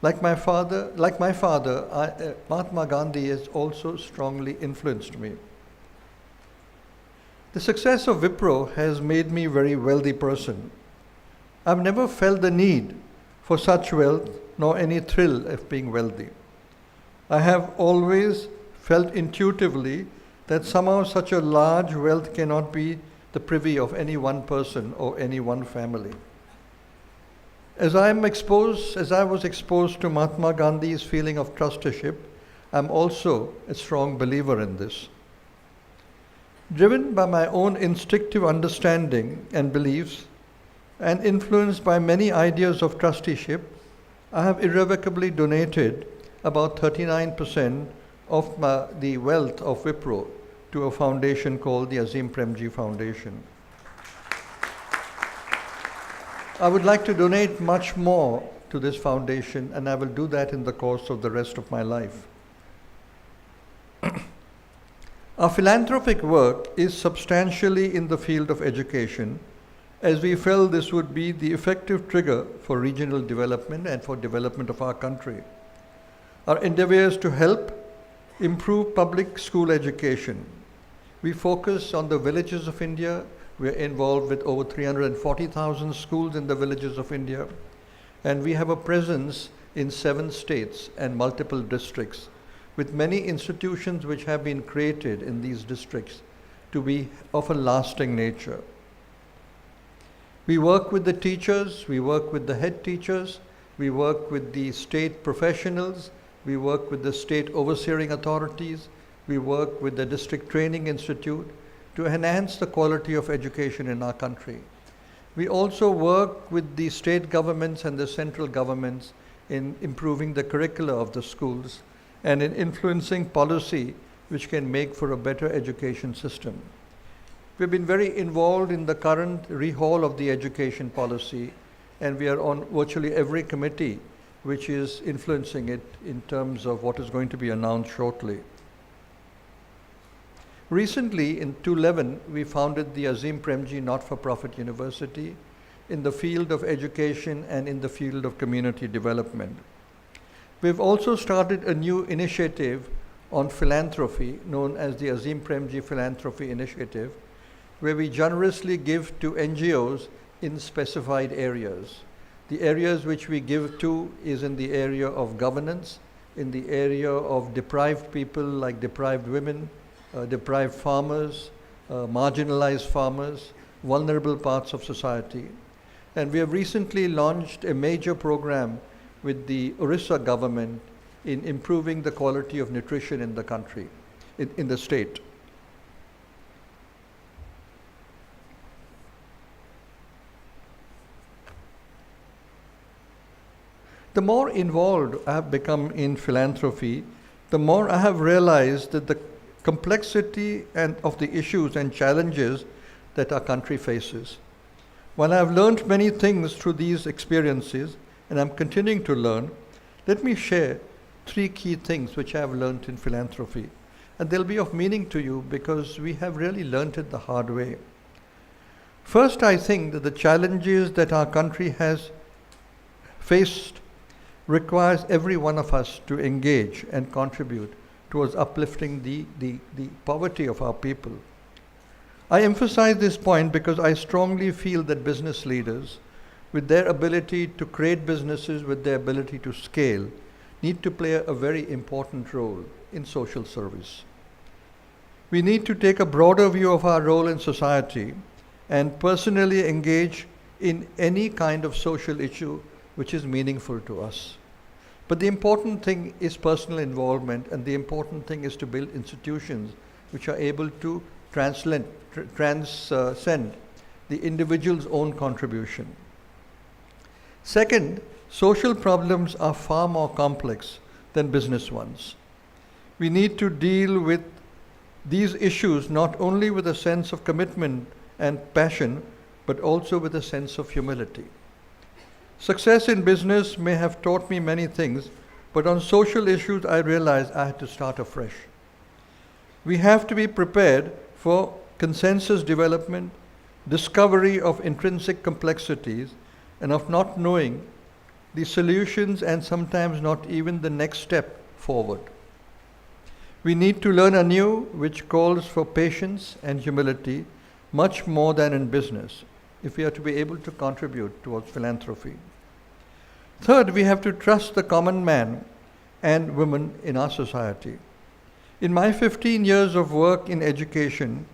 Like my father, Mahatma Gandhi has also strongly influenced me. The success of Wipro has made me a very wealthy person. I've never felt the need for such wealth nor any thrill of being wealthy. I have always felt intuitively that somehow such a large wealth cannot be the privy of any one person or any one family. As I was exposed to Mahatma Gandhi's feeling of trusteeship, I'm also a strong believer in this. Driven by my own instinctive understanding and beliefs, and influenced by many ideas of trusteeship, I have irrevocably donated about 39% of the wealth of Wipro to a foundation called the Azim Premji Foundation. I would like to donate much more to this foundation, and I will do that in the course of the rest of my life. Our philanthropic work is substantially in the field of education, as we felt this would be the effective trigger for regional development and for development of our country. Our endeavor is to help improve public school education. We focus on the villages of India. We are involved with over 340,000 schools in the villages of India, and we have a presence in 7 states and multiple districts, with many institutions which have been created in these districts to be of a lasting nature. We work with the teachers, we work with the head teachers, we work with the state professionals, we work with the state overseeing authorities, we work with the District Training Institute to enhance the quality of education in our country. We also work with the state governments and the central governments in improving the curricula of the schools and in influencing policy which can make for a better education system. We've been very involved in the current rehaul of the education policy, and we are on virtually every committee which is influencing it in terms of what is going to be announced shortly. Recently, in 2011, we founded the Azim Premji Not-for-Profit University in the field of education and in the field of community development. We've also started a new initiative on philanthropy known as the Azim Premji Philanthropy Initiative, where we generously give to NGOs in specified areas. The areas which we give to is in the area of governance, in the area of deprived people like deprived women, deprived farmers, marginalized farmers, vulnerable parts of society. And we have recently launched a major program with the Orissa government in improving the quality of nutrition in the country, in the state. The more involved I have become in philanthropy, the more I have realized that the complexity of the issues and challenges that our country faces. While I have learned many things through these experiences, and I'm continuing to learn, let me share 3 key things which I have learned in philanthropy. And they'll be of meaning to you because we have really learned it the hard way. First, I think that the challenges that our country has faced requires every one of us to engage and contribute towards uplifting the poverty of our people. I emphasize this point because I strongly feel that business leaders, with their ability to create businesses, with their ability to scale, need to play a very important role in social service. We need to take a broader view of our role in society and personally engage in any kind of social issue which is meaningful to us. But the important thing is personal involvement, and the important thing is to build institutions which are able to transcend the individual's own contribution. Second, social problems are far more complex than business ones. We need to deal with these issues not only with a sense of commitment and passion, but also with a sense of humility. Success in business may have taught me many things, but on social issues I realized I had to start afresh. We have to be prepared for consensus development, discovery of intrinsic complexities, and of not knowing the solutions and sometimes not even the next step forward. We need to learn anew, which calls for patience and humility much more than in business, if we are to be able to contribute towards philanthropy. Third, we have to trust the common man and woman in our society. In my 15 years of work in education,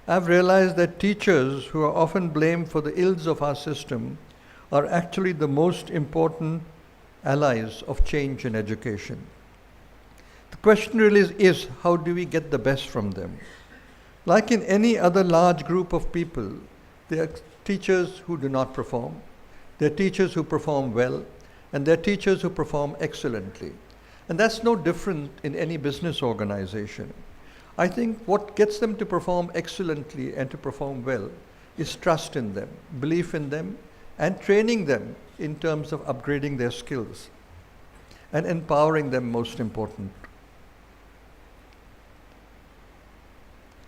I've realized that teachers, who are often blamed for the ills of our system, are actually the most important allies of change in education. The question really is how do we get the best from them? Like in any other large group of people, there are teachers who do not perform, there are teachers who perform well, and there are teachers who perform excellently. And that's no different in any business organization. I think what gets them to perform excellently and to perform well is trust in them, belief in them, and training them in terms of upgrading their skills and empowering them, most important.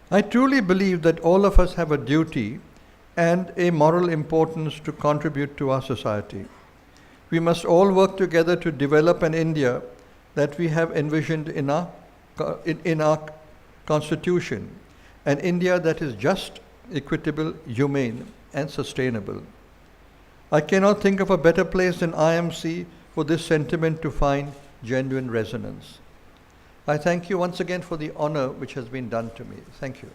I truly believe that all of us have a duty and a moral importance to contribute to our society. We must all work together to develop an India that we have envisioned in our Constitution, an India that is just, equitable, humane, and sustainable. I cannot think of a better place than IMC for this sentiment to find genuine resonance. I thank you once again for the honor which has been done to me. Thank you.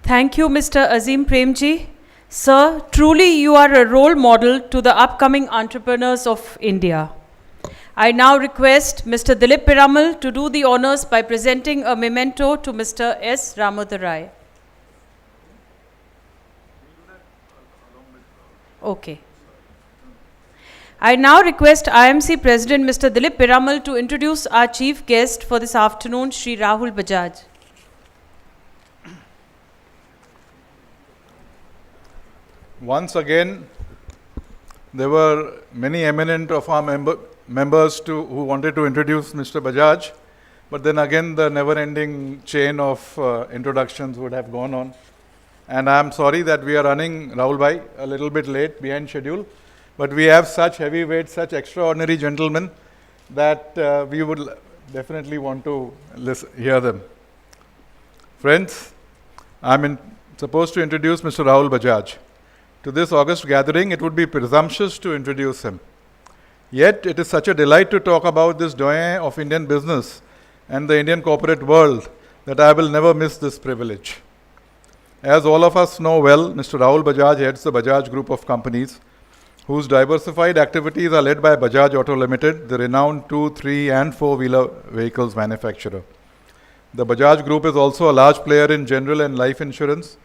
Thank you, Mr. Azim Premji. Sir, truly you are a role model to the upcoming entrepreneurs of India. I now request Mr. Dilip Piramal to do the honors by presenting a memento to Mr. S. Ramodarai. Okay. I now request IMC President Mr. Dilip Piramal to introduce our chief guest for this afternoon, Shri Rahul Bajaj. Once again, there were many eminent of our members who wanted to introduce Mr. Bajaj, but then again the never-ending chain of introductions would have gone on. And I'm sorry that we are running, Rahul Bhai, a little bit late, behind schedule. But we have such heavyweights, such extraordinary gentlemen that we would definitely want to hear them. Friends, I'm supposed to introduce Mr. Rahul Bajaj. To this August gathering, it would be presumptuous to introduce him. Yet, it is such a delight to talk about this doyen of Indian business and the Indian corporate world that I will never miss this privilege. As all of us know well, Mr. Rahul Bajaj heads the Bajaj Group of companies, whose diversified activities are led by Bajaj Auto Limited, the renowned 2, 3 and 4-wheeler vehicles manufacturer. The Bajaj Group is also a large player in general and life insurance,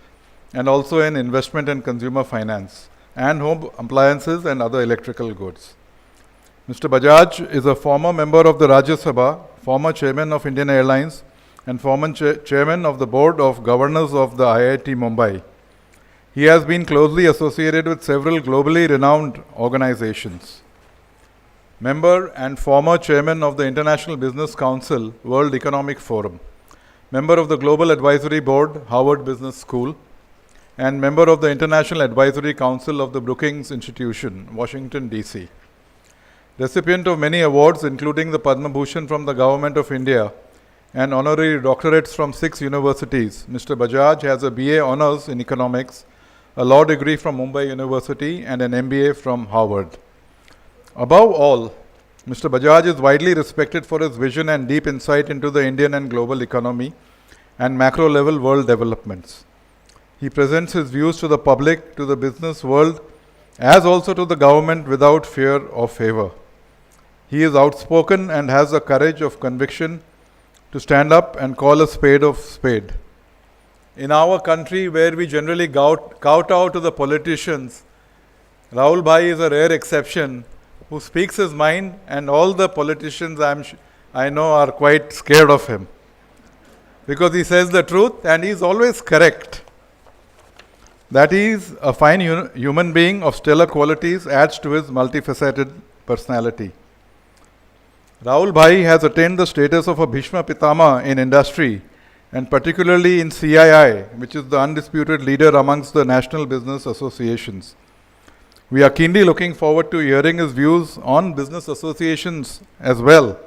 and also in investment and consumer finance, and home appliances and other electrical goods. Mr. Bajaj is a former member of the Rajya Sabha, former chairman of Indian Airlines, and former chairman of the board of governors of the IIT Mumbai. He has been closely associated with several globally renowned organizations. Member and former chairman of the International Business Council, World Economic Forum. Member of the Global Advisory Board, Harvard Business School, and member of the International Advisory Council of the Brookings Institution, Washington, D.C. Recipient of many awards, including the Padma Bhushan from the Government of India and honorary doctorates from 6 universities, Mr. Bajaj has a BA Honours in Economics, a law degree from Mumbai University, and an MBA from Harvard. Above all, Mr. Bajaj is widely respected for his vision and deep insight into the Indian and global economy and macro-level world developments. He presents his views to the public, to the business world, as also to the government without fear or favor. He is outspoken and has the courage of conviction to stand up and call a spade. In our country, where we generally kowtow to the politicians, Rahul Bhai is a rare exception who speaks his mind, and all the politicians I know are quite scared of him. Because he says the truth and he is always correct. That he is a fine human being of stellar qualities adds to his multifaceted personality. Rahul Bhai has attained the status of a Bhishma Pitama in industry, and particularly in CII, which is the undisputed leader amongst the national business associations. We are keenly looking forward to hearing his views on business associations as well,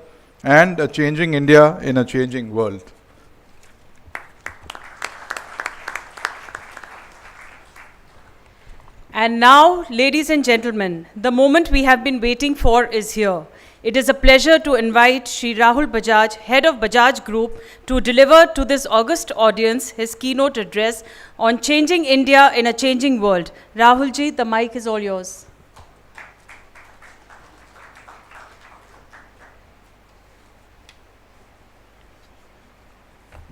and a changing India in a changing world. And now, ladies and gentlemen, the moment we have been waiting for is here. It is a pleasure to invite Shri Rahul Bajaj, head of Bajaj Group, to deliver to this august audience his keynote address on changing India in a changing world. Rahul ji, the mic is all yours.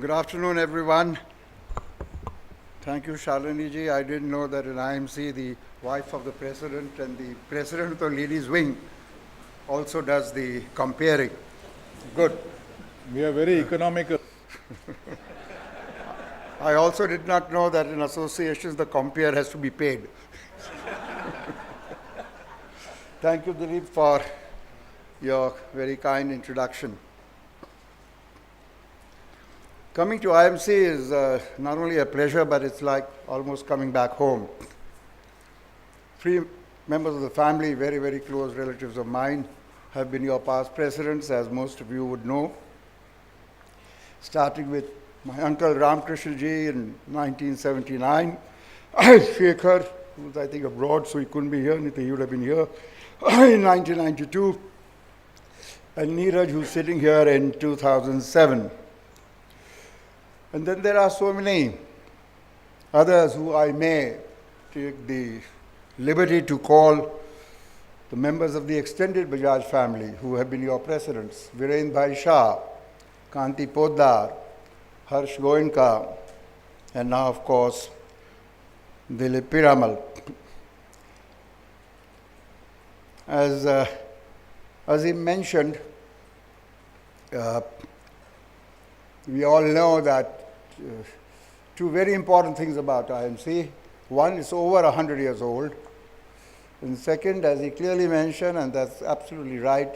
Good afternoon, everyone. Thank you, Shalini ji. I didn't know that in IMC, the wife of the president and the president of the ladies' wing also does the comparing. Good. We are very economical. I also did not know that in associations the compare has to be paid. Thank you, Dilip, for your very kind introduction. Coming to IMC is not only a pleasure, but it's like almost coming back home. 3 members of the family, very, very close relatives of mine, have been your past presidents, as most of you would know. Starting with my uncle Ramkrishna ji in 1979, Shekhar, who was I think abroad, so he couldn't be here, he would have been here, in 1992, and Neeraj, who's sitting here in 2007. And then there are so many others who I may take the liberty to call the members of the extended Bajaj family who have been your presidents: Viren Bhai Shah, Kanti Poddar, Harsh Goenka, and now, of course, Dilip Piramal. As he mentioned, we all know that 2 very important things about IMC. One, it's over 100 years old. And second, as he clearly mentioned, and that's absolutely right,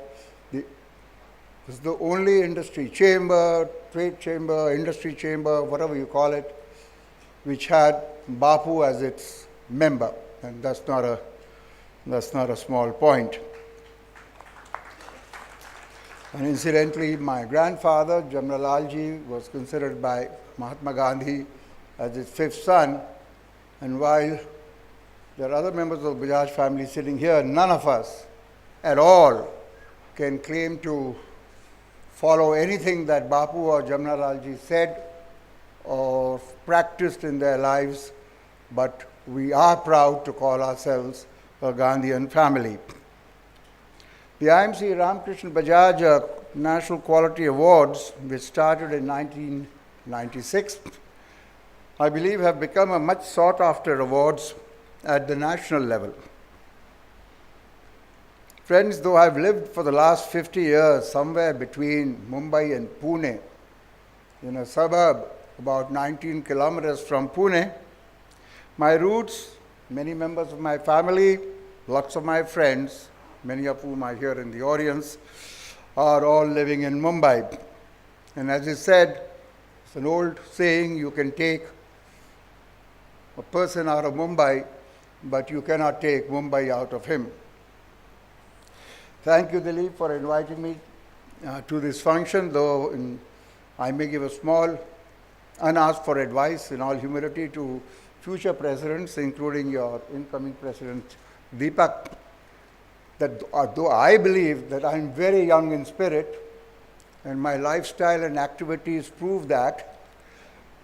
it's the only industry chamber, trade chamber, industry chamber, whatever you call it, which had Bapu as its member, and that's not a small point. And incidentally, my grandfather, Jamnalalji, was considered by Mahatma Gandhi as his fifth son, and while there are other members of the Bajaj family sitting here, none of us at all can claim to follow anything that Bapu or Jamnalalji said or practiced in their lives, but we are proud to call ourselves a Gandhian family. The IMC Ramkrishna Bajaj National Quality Awards, which started in 1996, I believe have become a much sought after awards at the national level. Friends, though I've lived for the last 50 years somewhere between Mumbai and Pune, in a suburb about 19 kilometers from Pune, my roots, many members of my family, lots of my friends, many of whom are here in the audience, are all living in Mumbai. And as I said, it's an old saying, you can take a person out of Mumbai, but you cannot take Mumbai out of him. Thank you, Dilip, for inviting me to this function, though I may give a small, unasked for advice in all humility to future presidents, including your incoming president, Deepak, that though I believe that I'm very young in spirit, and my lifestyle and activities prove that,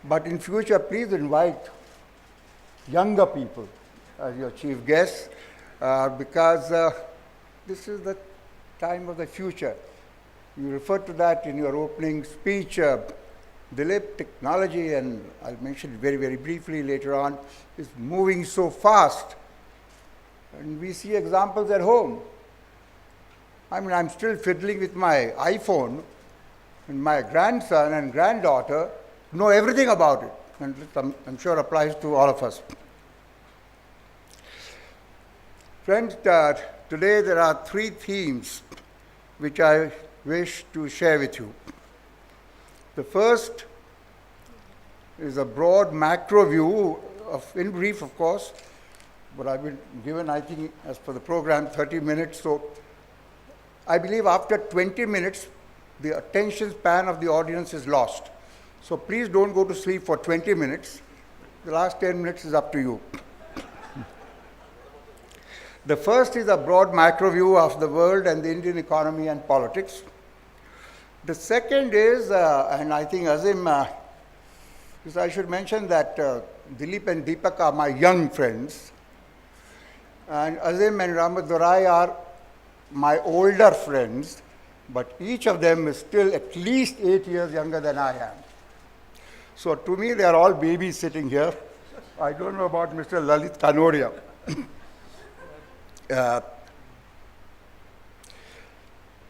but in future, please invite younger people as your chief guests, because this is the time of the future. You referred to that in your opening speech. Dilip, technology, and I'll mention it very, very briefly later on, is moving so fast. And we see examples at home. I mean, I'm still fiddling with my iPhone, and my grandson and granddaughter know everything about it. And I'm sure applies to all of us. Friends, today there are three themes which I wish to share with you. The first is a broad macro view in brief, of course, but I've been given, I think, as per the program, 30 minutes. So I believe after 20 minutes, the attention span of the audience is lost. So please don't go to sleep for 20 minutes. The last 10 minutes is up to you. The first is a broad macro view of the world and the Indian economy and politics. The second is, and I think Azim, I should mention that Dilip and Deepak are my young friends, and Azim and Ramadurai are my older friends, but each of them is still at least 8 years younger than I am. So to me, they are all babies sitting here. I don't know about Mr. Lalit Kanodia.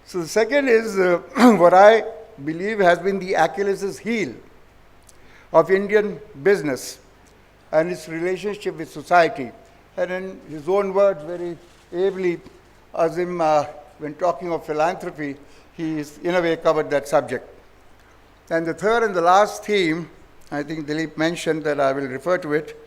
So the second is what I believe has been the Achilles' heel of Indian business and its relationship with society. And in his own words, very ably, Azim, when talking of philanthropy, he is in a way covered that subject. And the third and the last theme, I think Dilip mentioned that I will refer to it,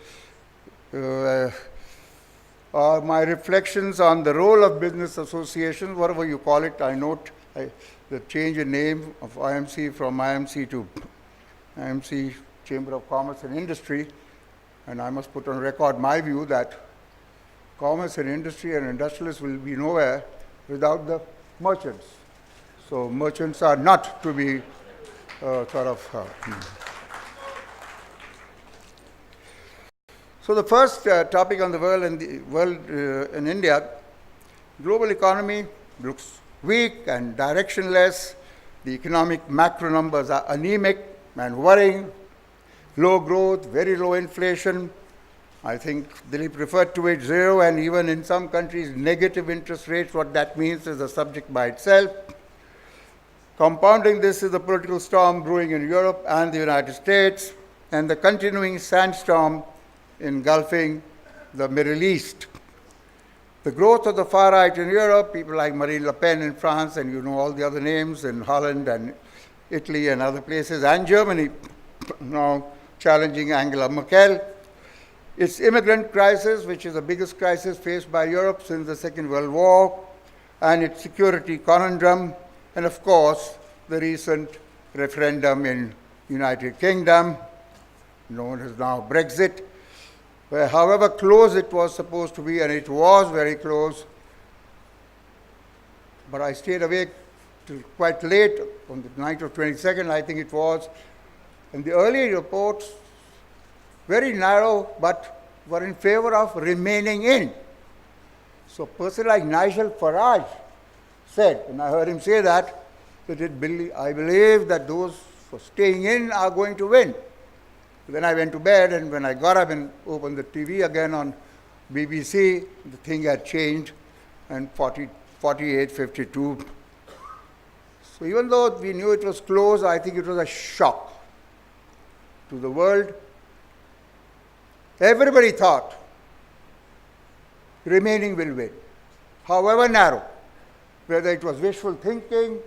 are my reflections on the role of business associations, whatever you call it. I note the change in name of IMC from IMC to IMC Chamber of Commerce and Industry, and I must put on record my view that commerce and industry and industrialists will be nowhere without the merchants. So merchants are not to be So the first topic on the world and in India, global economy looks weak and directionless. The economic macro numbers are anemic and worrying. Low growth, very low inflation. I think Dilip referred to it, zero, and even in some countries, negative interest rates. What that means is a subject by itself. Compounding this is the political storm brewing in Europe and the United States, and the continuing sandstorm engulfing the Middle East. The growth of the far right in Europe, people like Marine Le Pen in France, and you know all the other names in Holland and Italy and other places, and Germany. Now, challenging Angela Merkel, its immigrant crisis, which is the biggest crisis faced by Europe since the Second World War, and its security conundrum, and of course, the recent referendum in United Kingdom, known as now Brexit, where however close it was supposed to be, and it was very close, but I stayed awake till quite late on the night of 22nd, I think it was, and the early reports, very narrow, but were in favor of remaining in. So a person like Nigel Farage said, and I heard him say that I believe that those for staying in are going to win. Then I went to bed, and when I got up and opened the TV again on BBC, the thing had changed, and 48-52. So even though we knew it was close, I think it was a shock to the world. Everybody thought remaining will win, however narrow, whether it was wishful thinking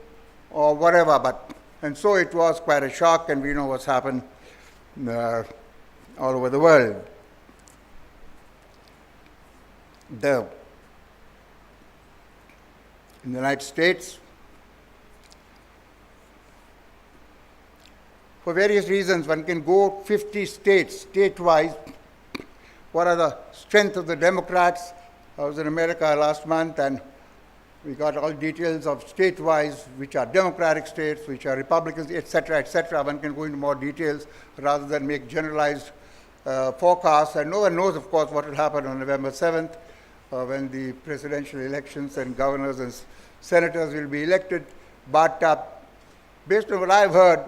or whatever, and so it was quite a shock, and we know what's happened all over the world. In the United States, for various reasons, one can go 50 states, state-wise. What are the strength of the Democrats? I was in America last month, and we got all details of state-wise, which are Democratic states, which are Republicans, etc., etc. One can go into more details rather than make generalized forecasts. And no one knows, of course, what will happen on November 7th when the presidential elections and governors and senators will be elected. But based on what I've heard,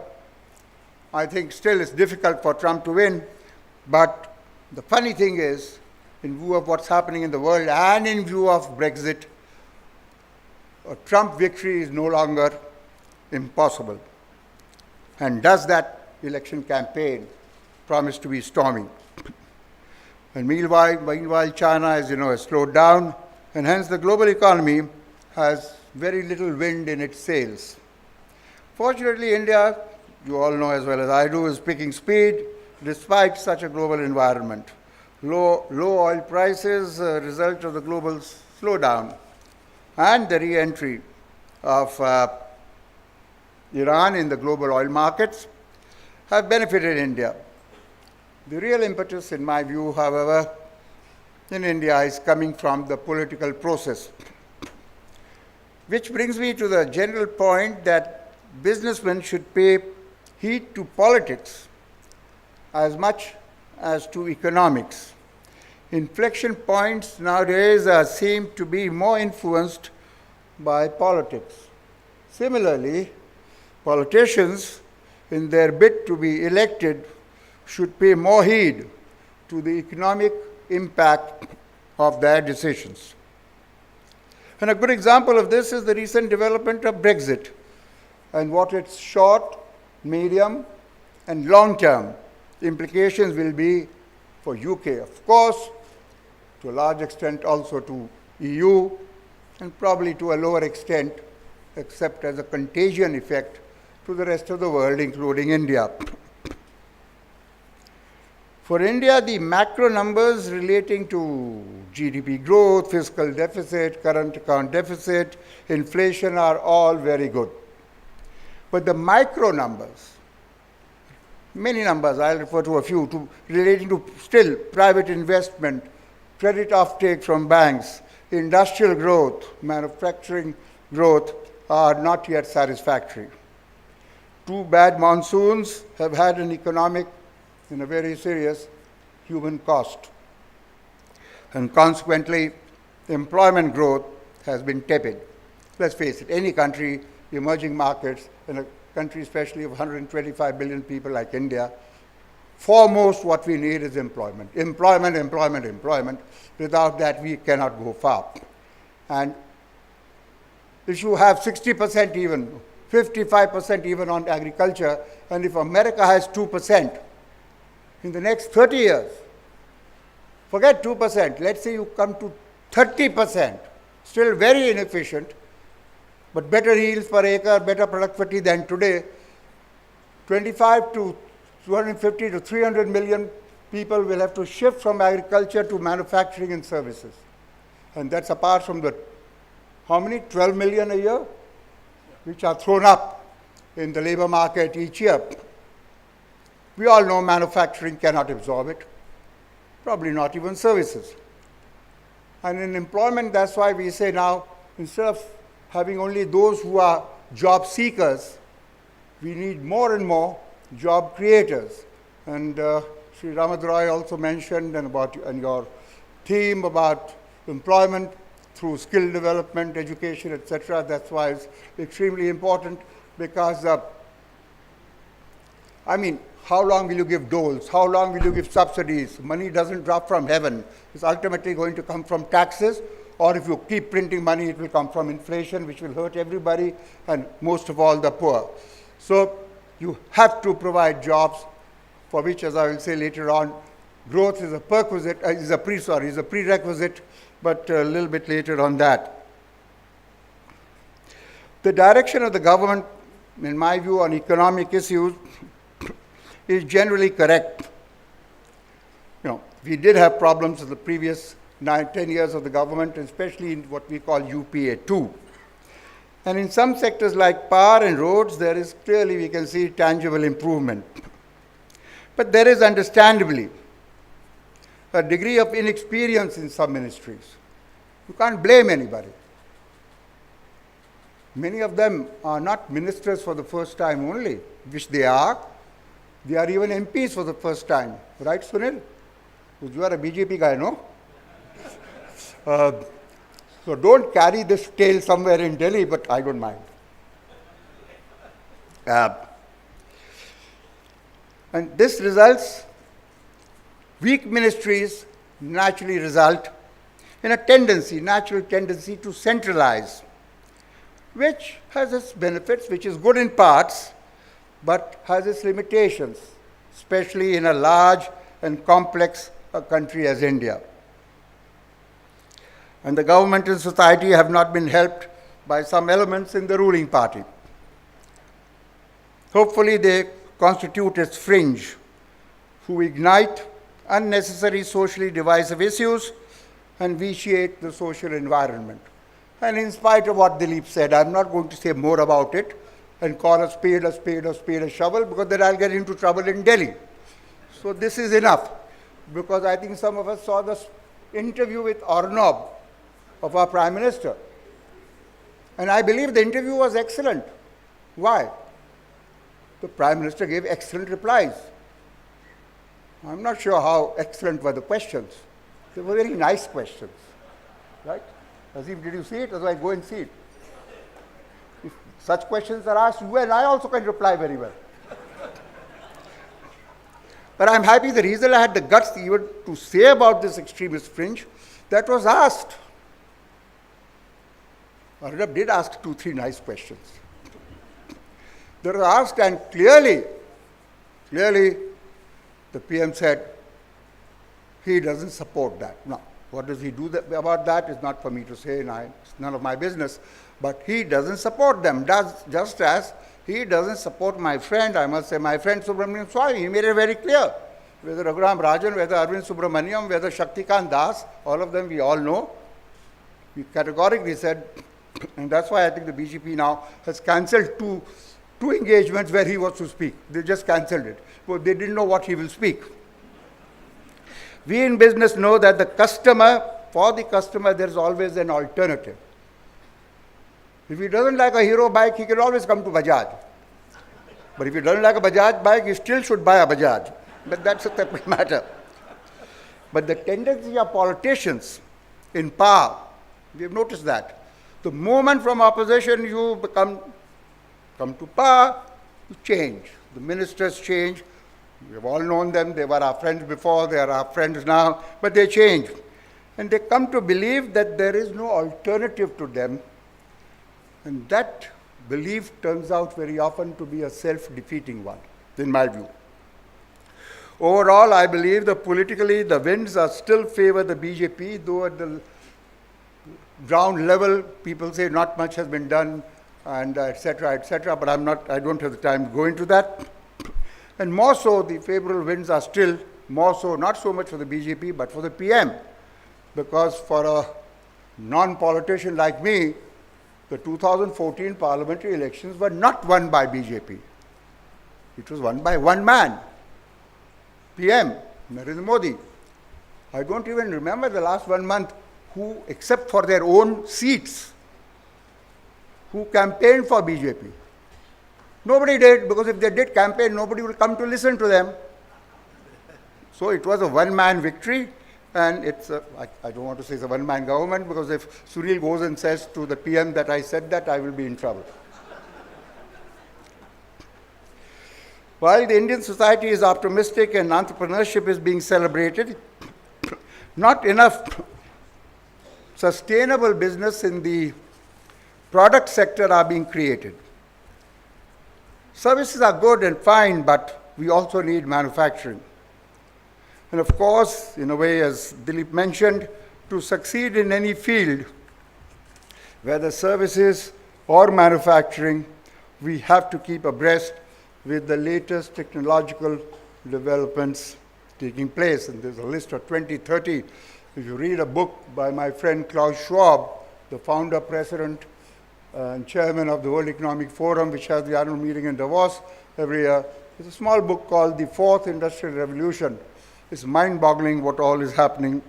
I think still it's difficult for Trump to win. But the funny thing is, in view of what's happening in the world and in view of Brexit, a Trump victory is no longer impossible. And does that election campaign promise to be stormy? And meanwhile, China, as you know, has slowed down, and hence the global economy has very little wind in its sails. Fortunately, India, you all know as well as I do, is picking speed despite such a global environment. Low oil prices, result of the global slowdown, and the re-entry of Iran in the global oil markets have benefited India. The real impetus, in my view, however, in India is coming from the political process. Which brings me to the general point that businessmen should pay heed to politics as much as to economics. Inflection points nowadays seem to be more influenced by politics. Similarly, politicians, in their bid to be elected, should pay more heed to the economic impact of their decisions. And a good example of this is the recent development of Brexit and what its short, medium, and long-term implications will be for UK, of course, to a large extent also to EU, and probably to a lower extent, except as a contagion effect, to the rest of the world, including India. For India, the macro numbers relating to GDP growth, fiscal deficit, current account deficit, inflation are all very good. But the micro numbers, many numbers, I'll refer to a few, relating to still private investment, credit offtake from banks, industrial growth, manufacturing growth are not yet satisfactory. Two bad monsoons have had an economic and a very serious human cost. And consequently, employment growth has been tepid. Let's face it, any country, emerging markets, and a country especially of 125 billion people like India, foremost what we need is employment. Employment, employment, employment. Without that, we cannot go far. And if you have 60% even, 55% even on agriculture, and if America has 2%, in the next 30 years, forget 2%, let's say you come to 30%, still very inefficient, but better yields per acre, better productivity than today, 25 to 250 to 300 million people will have to shift from agriculture to manufacturing and services. And that's apart from the, how many? 12 million a year, which are thrown up in the labor market each year. We all know manufacturing cannot absorb it, probably not even services. And in employment, that's why we say now, instead of having only those who are job seekers, we need more and more job creators. And Sri Ramadroy also mentioned and your theme about employment through skill development, education, etc. That's why it's extremely important, because how long will you give doles? How long will you give subsidies? Money doesn't drop from heaven. It's ultimately going to come from taxes, or if you keep printing money, it will come from inflation, which will hurt everybody, and most of all, the poor. So you have to provide jobs, for which, as I will say later on, growth is a prerequisite, but a little bit later on that. The direction of the government, in my view, on economic issues is generally correct. We did have problems in the previous 9-10 years of the government, especially in what we call UPA 2. And in some sectors like power and roads, there is clearly, we can see, tangible improvement. But there is understandably a degree of inexperience in some ministries. You can't blame anybody. Many of them are not ministers for the first time only, which they are. They are even MPs for the first time. Right, Sunil? You are a BJP guy, no? So don't carry this tale somewhere in Delhi, but I don't mind. And this results, weak ministries naturally result in a natural tendency to centralize, which has its benefits, which is good in parts, but has its limitations, especially in a large and complex country as India. And the government and society have not been helped by some elements in the ruling party. Hopefully they constitute its fringe, who ignite unnecessary socially divisive issues and vitiate the social environment. And in spite of what Dilip said, I'm not going to say more about it and call a spade a shovel, because then I'll get into trouble in Delhi. So this is enough, because I think some of us saw this interview with Arnab of our Prime Minister. And I believe the interview was excellent. Why? The Prime Minister gave excellent replies. I'm not sure how excellent were the questions. They were very nice questions, right? Azim, did you see it? Otherwise, go and see it. If such questions are asked, well, I also can reply very well. But I'm happy the reason I had the guts even to say about this extremist fringe, that was asked. Arnab did ask 2-3 nice questions. They were asked, and clearly, the PM said he doesn't support that. Now, what does he do about that is not for me to say, it's none of my business. But he doesn't support them, just as he doesn't support my friend, I must say, my friend Subramaniam Swamy. He made it very clear. Whether Raghuram Rajan, whether Arvind Subramaniam, whether Shaktikant Das, all of them we all know. He categorically said, and that's why I think the BJP now has cancelled two engagements where he was to speak. They just cancelled it. But they didn't know what he will speak. We in business know that for the customer, there's always an alternative. If he doesn't like a Hero bike, he can always come to Bajaj. But if he doesn't like a Bajaj bike, he still should buy a Bajaj. But that's a separate matter. But the tendency of politicians in power, we have noticed that. The moment from opposition you come to power, you change. The ministers change. We have all known them. They were our friends before. They are our friends now. But they change. And they come to believe that there is no alternative to them. And that belief turns out very often to be a self-defeating one, in my view. Overall, I believe that politically the winds are still favor the BJP, though at the ground level people say not much has been done, and etc., but I don't have the time to go into that. And more so, the favorable winds are still more so, not so much for the BJP, but for the PM. Because for a non-politician like me, the 2014 parliamentary elections were not won by BJP. It was won by one man, PM, Narendra Modi. I don't even remember the last 1 month who, except for their own seats, who campaigned for BJP. Nobody did, because if they did campaign, nobody would come to listen to them. So it was a one-man victory, and it's I don't want to say it's a one-man government, because if Sunil goes and says to the PM that I said that, I will be in trouble. While the Indian society is optimistic and entrepreneurship is being celebrated, not enough sustainable business in the product sector are being created. Services are good and fine, but we also need manufacturing. And of course, in a way, as Dilip mentioned, to succeed in any field, whether services or manufacturing, we have to keep abreast with the latest technological developments taking place. And there's a list of 2030. If you read a book by my friend Klaus Schwab, the founder, president, and chairman of the World Economic Forum, which has the annual meeting in Davos every year, it's a small book called The Fourth Industrial Revolution. It's mind-boggling what all is happening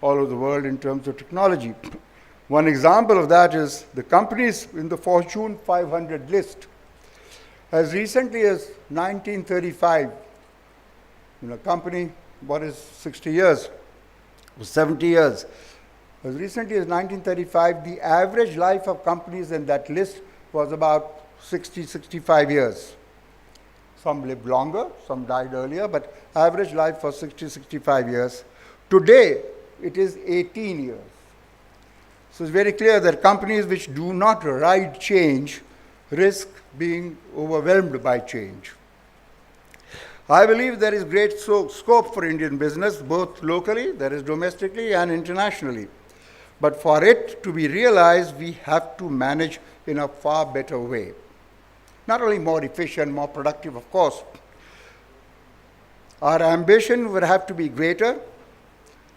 all over the world in terms of technology. One example of that is the companies in the Fortune 500 list. As recently as 1935, in a company, what is 60 years, or 70 years, as recently as 1935, the average life of companies in that list was about 60, 65 years. Some lived longer, some died earlier, but average life was 60, 65 years. Today, it is 18 years. So it's very clear that companies which do not ride change risk being overwhelmed by change. I believe there is great scope for Indian business, both locally, that is domestically, and internationally. But for it to be realized, we have to manage in a far better way. Not only more efficient, more productive, of course. Our ambition would have to be greater.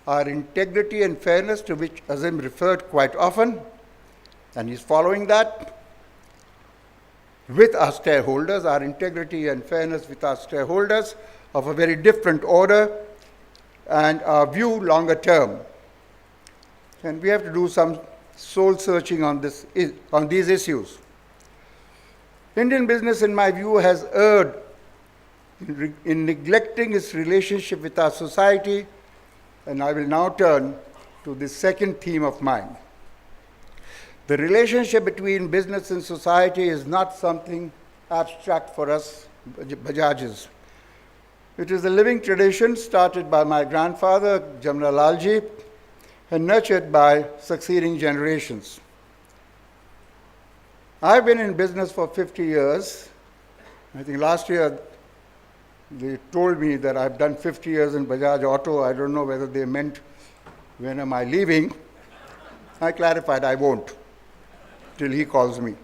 Our integrity and fairness, to which Azim referred quite often, and he's following that, with our stakeholders, our integrity and fairness with our stakeholders of a very different order, and our view longer term. And we have to do some soul searching on these issues. Indian business, in my view, has erred in neglecting its relationship with our society, and I will now turn to the second theme of mine. The relationship between business and society is not something abstract for us Bajajis. It is a living tradition started by my grandfather, Jamna Lalji, and nurtured by succeeding generations. I've been in business for 50 years. I think last year they told me that I've done 50 years in Bajaj Auto. I don't know whether they meant when am I leaving. I clarified I won't till he calls me.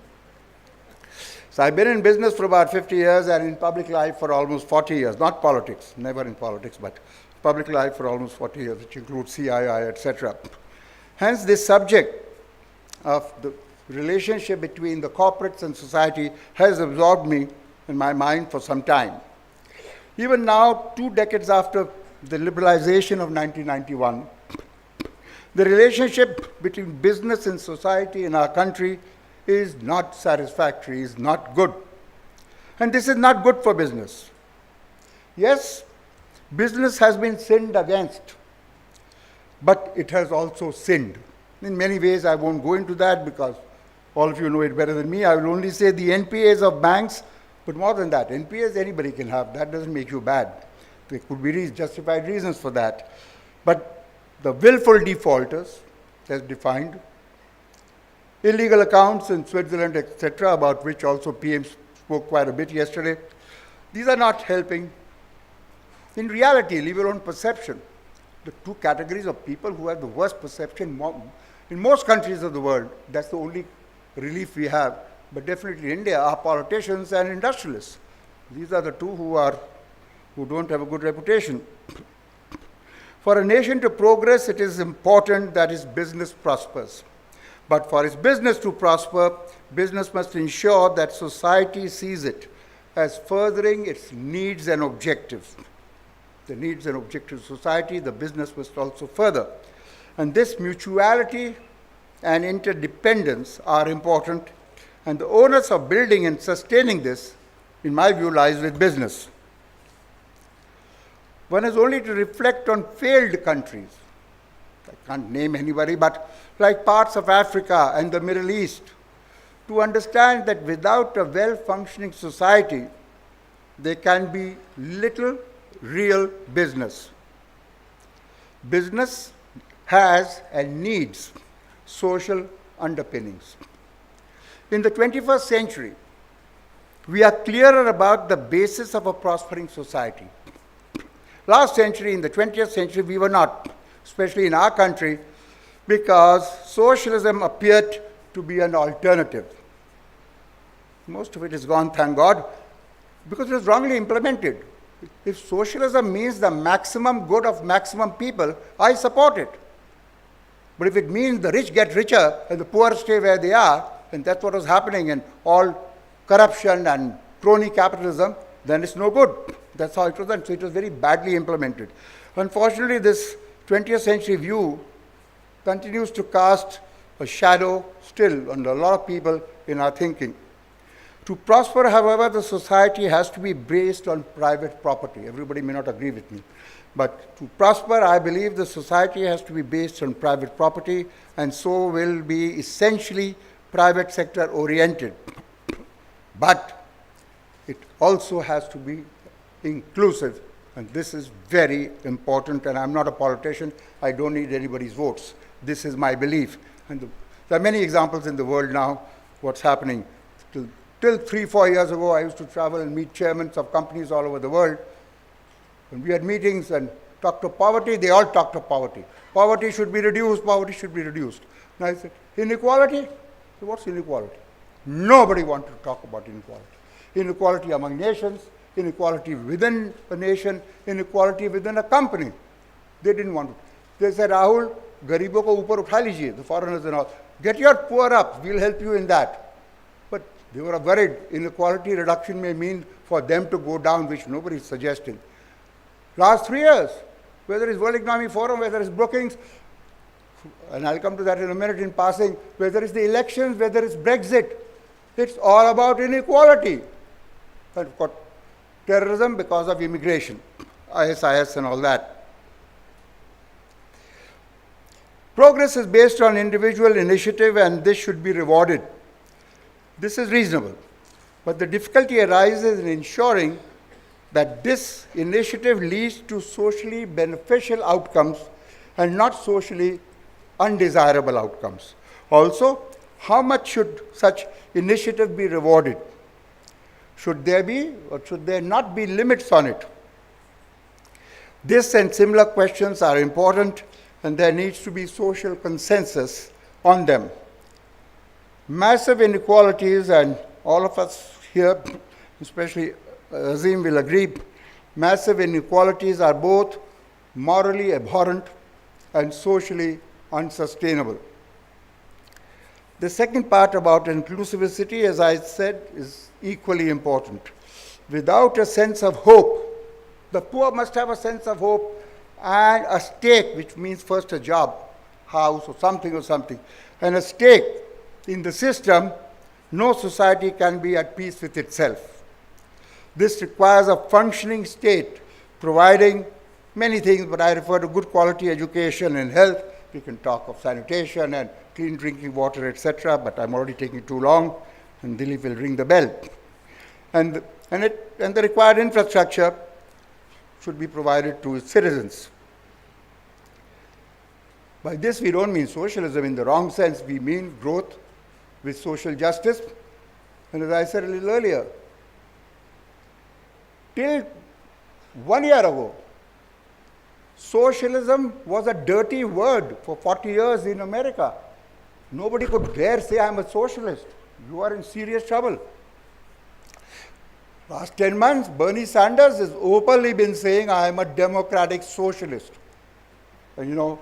So I've been in business for about 50 years and in public life for almost 40 years. Not politics, never in politics, but public life for almost 40 years, which includes CII, etc. Hence, this subject of the relationship between the corporates and society has absorbed me in my mind for some time. Even now, 2 decades after the liberalization of 1991, the relationship between business and society in our country is not satisfactory, is not good. And this is not good for business. Yes, business has been sinned against, but it has also sinned. In many ways, I won't go into that because all of you know it better than me. I will only say the NPAs of banks, but more than that, NPAs anybody can have. That doesn't make you bad. There could be justified reasons for that. But the willful defaulters, as defined, illegal accounts in Switzerland, etc., about which also PM spoke quite a bit yesterday, these are not helping. In reality, leave your own perception. The 2 categories of people who have the worst perception in most countries of the world, that's the only relief we have. But definitely India, are politicians and industrialists. These are the two who don't have a good reputation. For a nation to progress, it is important that its business prospers. But for its business to prosper, business must ensure that society sees it as furthering its needs and objectives. The needs and objectives of society, the business must also further. And this mutuality and interdependence are important, and the onus of building and sustaining this, in my view, lies with business. One has only to reflect on failed countries. I can't name anybody, but like parts of Africa and the Middle East, to understand that without a well-functioning society, there can be little real business. Business has and needs social underpinnings. In the 21st century, we are clearer about the basis of a prospering society. Last century, in the 20th century, we were not, especially in our country, because socialism appeared to be an alternative. Most of it is gone, thank God, because it was wrongly implemented. If socialism means the maximum good of maximum people, I support it. But if it means the rich get richer and the poor stay where they are, and that's what was happening in all corruption and crony capitalism, then it's no good. That's how it was done. So it was very badly implemented. Unfortunately, this 20th century view continues to cast a shadow still on a lot of people in our thinking. To prosper, however, the society has to be based on private property. Everybody may not agree with me. But to prosper, I believe the society has to be based on private property, and so will be essentially private sector oriented. But it also has to be inclusive, and this is very important, and I'm not a politician, I don't need anybody's votes. This is my belief. And there are many examples in the world now, what's happening. Till 3-4 years ago, I used to travel and meet chairmen of companies all over the world. When we had meetings and talked of poverty, they all talked of poverty. Poverty should be reduced, poverty should be reduced. And I said, inequality? So what's inequality? Nobody wanted to talk about inequality. Inequality among nations, inequality within a nation, inequality within a company. They didn't want it. They said, Rahul, garibo ko upar utha lijiye, the foreigners and all. Get your poor up, we'll help you in that. But they were worried inequality reduction may mean for them to go down, which nobody is suggesting. Last 3 years, whether it's World Economic Forum, whether it's Brookings, and I'll come to that in a minute in passing, whether it's the elections, whether it's Brexit, it's all about inequality. And of course, terrorism because of immigration, ISIS and all that. Progress is based on individual initiative, and this should be rewarded. This is reasonable. But the difficulty arises in ensuring that this initiative leads to socially beneficial outcomes and not socially undesirable outcomes. Also, how much should such initiative be rewarded? Should there be or should there not be limits on it? This and similar questions are important, and there needs to be social consensus on them. Massive inequalities, and all of us here, especially Azim will agree, massive inequalities are both morally abhorrent and socially unsustainable. The second part about inclusivity, as I said, is equally important. Without a sense of hope, the poor must have a sense of hope and a stake, which means first a job, house or something, and a stake in the system, no society can be at peace with itself. This requires a functioning state, providing many things, but I refer to good quality education and health. We can talk of sanitation and clean drinking water, etc., but I'm already taking too long, and Dilip will ring the bell. And the required infrastructure should be provided to its citizens. By this, we don't mean socialism in the wrong sense. We mean growth with social justice. And as I said a little earlier, till 1 year ago, socialism was a dirty word for 40 years in America. Nobody could dare say, I'm a socialist. You are in serious trouble. Last 10 months, Bernie Sanders has openly been saying, I am a democratic socialist. And you know,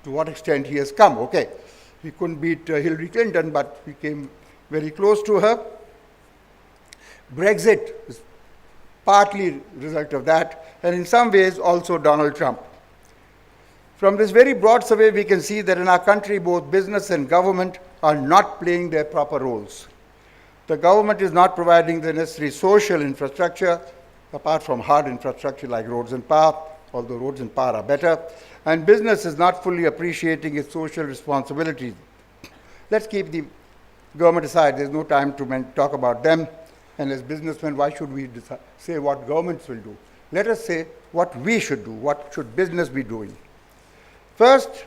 to what extent he has come. Okay, he couldn't beat Hillary Clinton, but he came very close to her. Brexit is partly a result of that, and in some ways also Donald Trump. From this very broad survey, we can see that in our country, both business and government are not playing their proper roles. The government is not providing the necessary social infrastructure, apart from hard infrastructure like roads and power, although roads and power are better, and business is not fully appreciating its social responsibilities. Let's keep the government aside. There's no time to talk about them. And as businessmen, why should we say what governments will do? Let us say what we should do. What should business be doing? First,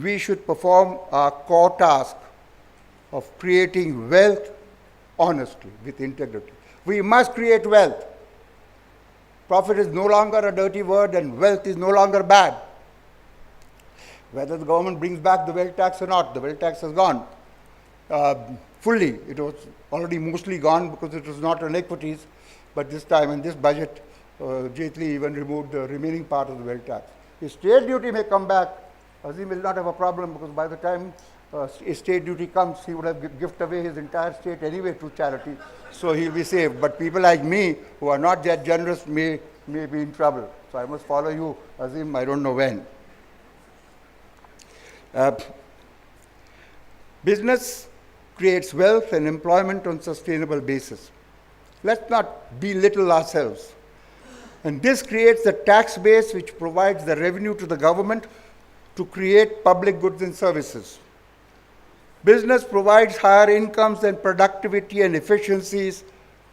we should perform our core task of creating wealth honestly, with integrity. We must create wealth. Profit is no longer a dirty word and wealth is no longer bad. Whether the government brings back the wealth tax or not, the wealth tax has gone fully. It was already mostly gone because it was not on equities, but this time in this budget, Jaitley even removed the remaining part of the wealth tax. His state duty may come back. Azim will not have a problem because by the time estate duty comes, he would have given away his entire state anyway to charity, so he'll be saved. But people like me, who are not that generous, may be in trouble. So I must follow you, Azim, I don't know when. Business creates wealth and employment on sustainable basis. Let's not belittle ourselves. And this creates a tax base which provides the revenue to the government to create public goods and services. Business provides higher incomes and productivity and efficiencies,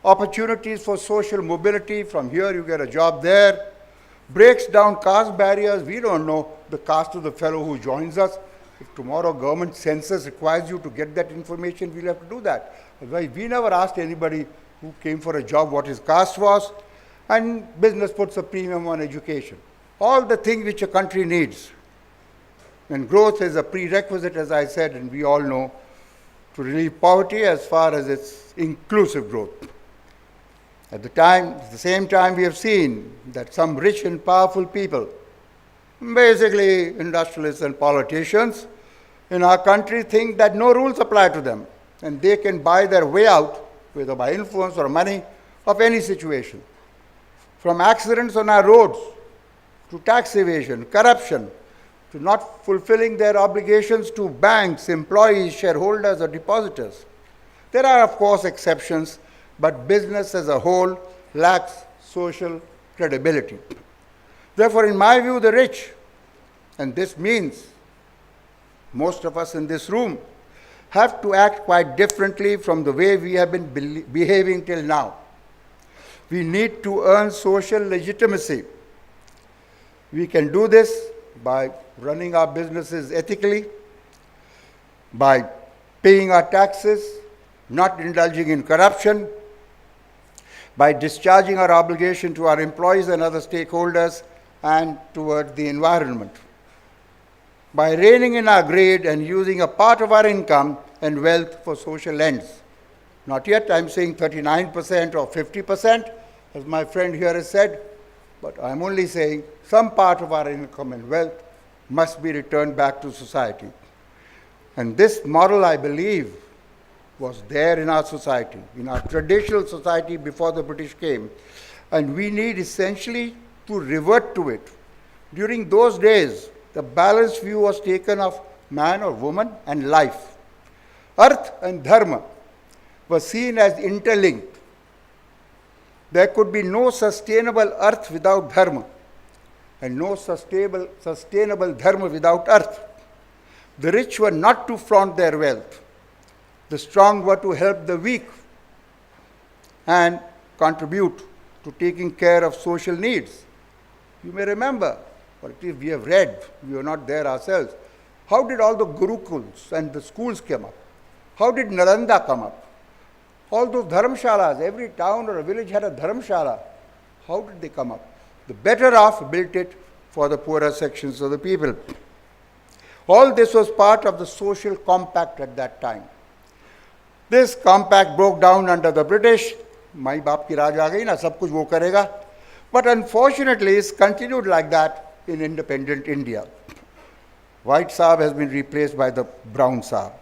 opportunities for social mobility. From here you get a job there. Breaks down caste barriers. We don't know the caste of the fellow who joins us. If tomorrow government census requires you to get that information, we'll have to do that. Otherwise, we never asked anybody who came for a job what his caste was. And business puts a premium on education. All the things which a country needs. And growth is a prerequisite, as I said, and we all know, to relieve poverty as far as its inclusive growth. At the same time, we have seen that some rich and powerful people, basically industrialists and politicians in our country, think that no rules apply to them, and they can buy their way out, whether by influence or money, of any situation. From accidents on our roads, to tax evasion, corruption, to not fulfilling their obligations to banks, employees, shareholders, or depositors. There are, of course, exceptions, but business as a whole lacks social credibility. Therefore, in my view, the rich, and this means most of us in this room, have to act quite differently from the way we have been behaving till now. We need to earn social legitimacy. We can do this by running our businesses ethically, by paying our taxes, not indulging in corruption, by discharging our obligation to our employees and other stakeholders, and towards the environment. By reining in our greed and using a part of our income and wealth for social ends. Not yet I'm saying 39% or 50%, as my friend here has said, but I'm only saying some part of our income and wealth must be returned back to society. And this model, I believe, was there in our society, in our traditional society before the British came. And we need essentially to revert to it. During those days, the balanced view was taken of man or woman and life. Earth and dharma were seen as interlinked. There could be no sustainable earth without dharma, and no sustainable dharma without earth. The rich were not to flaunt their wealth. The strong were to help the weak and contribute to taking care of social needs. You may remember, or at least we have read, we were not there ourselves, how did all the gurukuls and the schools come up? How did Nalanda come up? All those dharamshalas, every town or a village had a dharamshala. How did they come up? The better off built it for the poorer sections of the people. All this was part of the social compact at that time. This compact broke down under the British माई बाप की राज आ गई ना, सब कुछ वो करेगा. But unfortunately, it's continued like that in independent India. White Saab has been replaced by the brown Saab.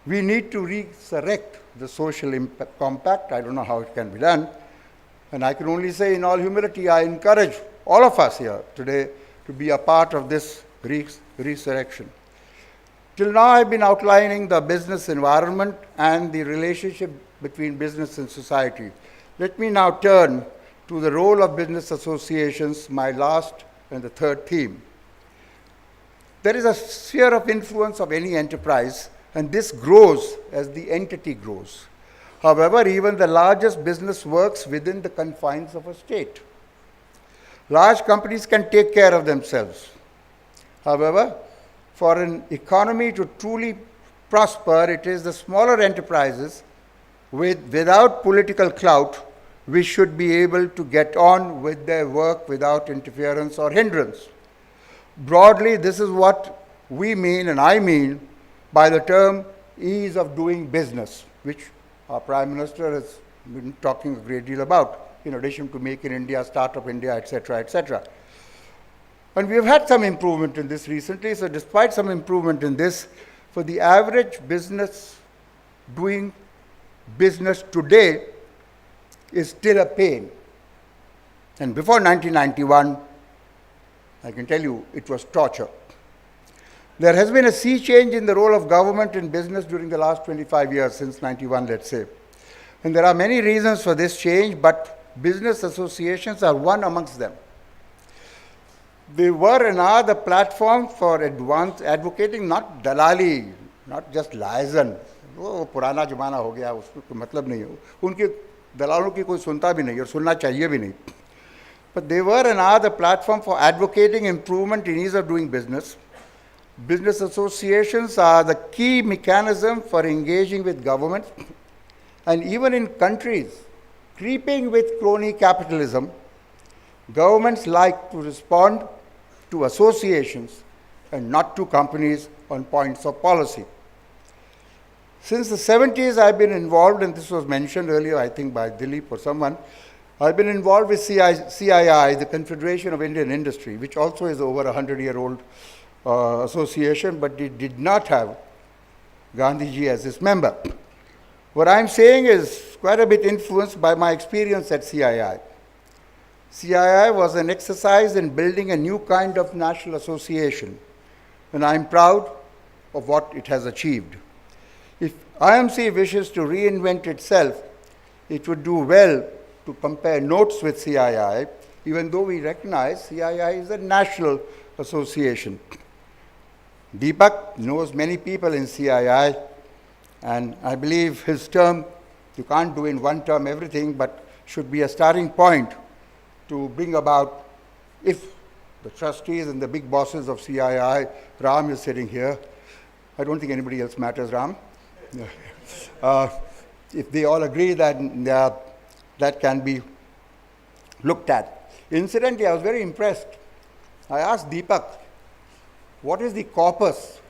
We need to resurrect the social compact. I don't know how it can be done. And I can only say in all humility, I encourage all of us here today to be a part of this resurrection. Till now, I've been outlining the business environment and the relationship between business and society. Let me now turn to the role of business associations, my last and the third theme. There is a sphere of influence of any enterprise, and this grows as the entity grows. However, even the largest business works within the confines of a state. Large companies can take care of themselves. However, for an economy to truly prosper, it is the smaller enterprises without political clout which should be able to get on with their work without interference or hindrance. Broadly, this is what we mean, and I mean, by the term ease of doing business, which our Prime Minister has been talking a great deal about, in addition to Make in India, Startup India, etc., etc. And we have had some improvement in this recently. So despite some improvement in this, for the average business doing business today is still a pain. And before 1991, I can tell you, it was torture. There has been a sea change in the role of government in business during the last 25 years, since 91, let's say. And there are many reasons for this change, but business associations are one amongst them. They were and are the platform for advocating not dalali, not just liaison. वो पुराना ज़माना हो गया, उसको कोई मतलब नहीं है. उनके दलालों की कोई सुनता भी नहीं और सुनना चाहिए भी नहीं. But they were and are the platform for advocating improvement in ease of doing business. Business associations are the key mechanism for engaging with government, and even in countries creeping with crony capitalism, governments like to respond to associations and not to companies on points of policy. Since the 70s, I've been involved, and this was mentioned earlier, I think, by Dilip or someone. I've been involved with CII, the Confederation of Indian Industry, which also is over 100-year-old association, but it did not have Gandhiji as its member. What I'm saying is quite a bit influenced by my experience at CII. CII was an exercise in building a new kind of national association, and I'm proud of what it has achieved. If IMC wishes to reinvent itself, it would do well to compare notes with CII, even though we recognize CII is a national association. Deepak knows many people in CII, and I believe his term, you can't do in one term everything, but should be a starting point to bring about, if the trustees and the big bosses of CII, Ram is sitting here, I don't think anybody else matters, Ram. If they all agree that that can be looked at. Incidentally, I was very impressed. I asked Deepak, what is the corpus?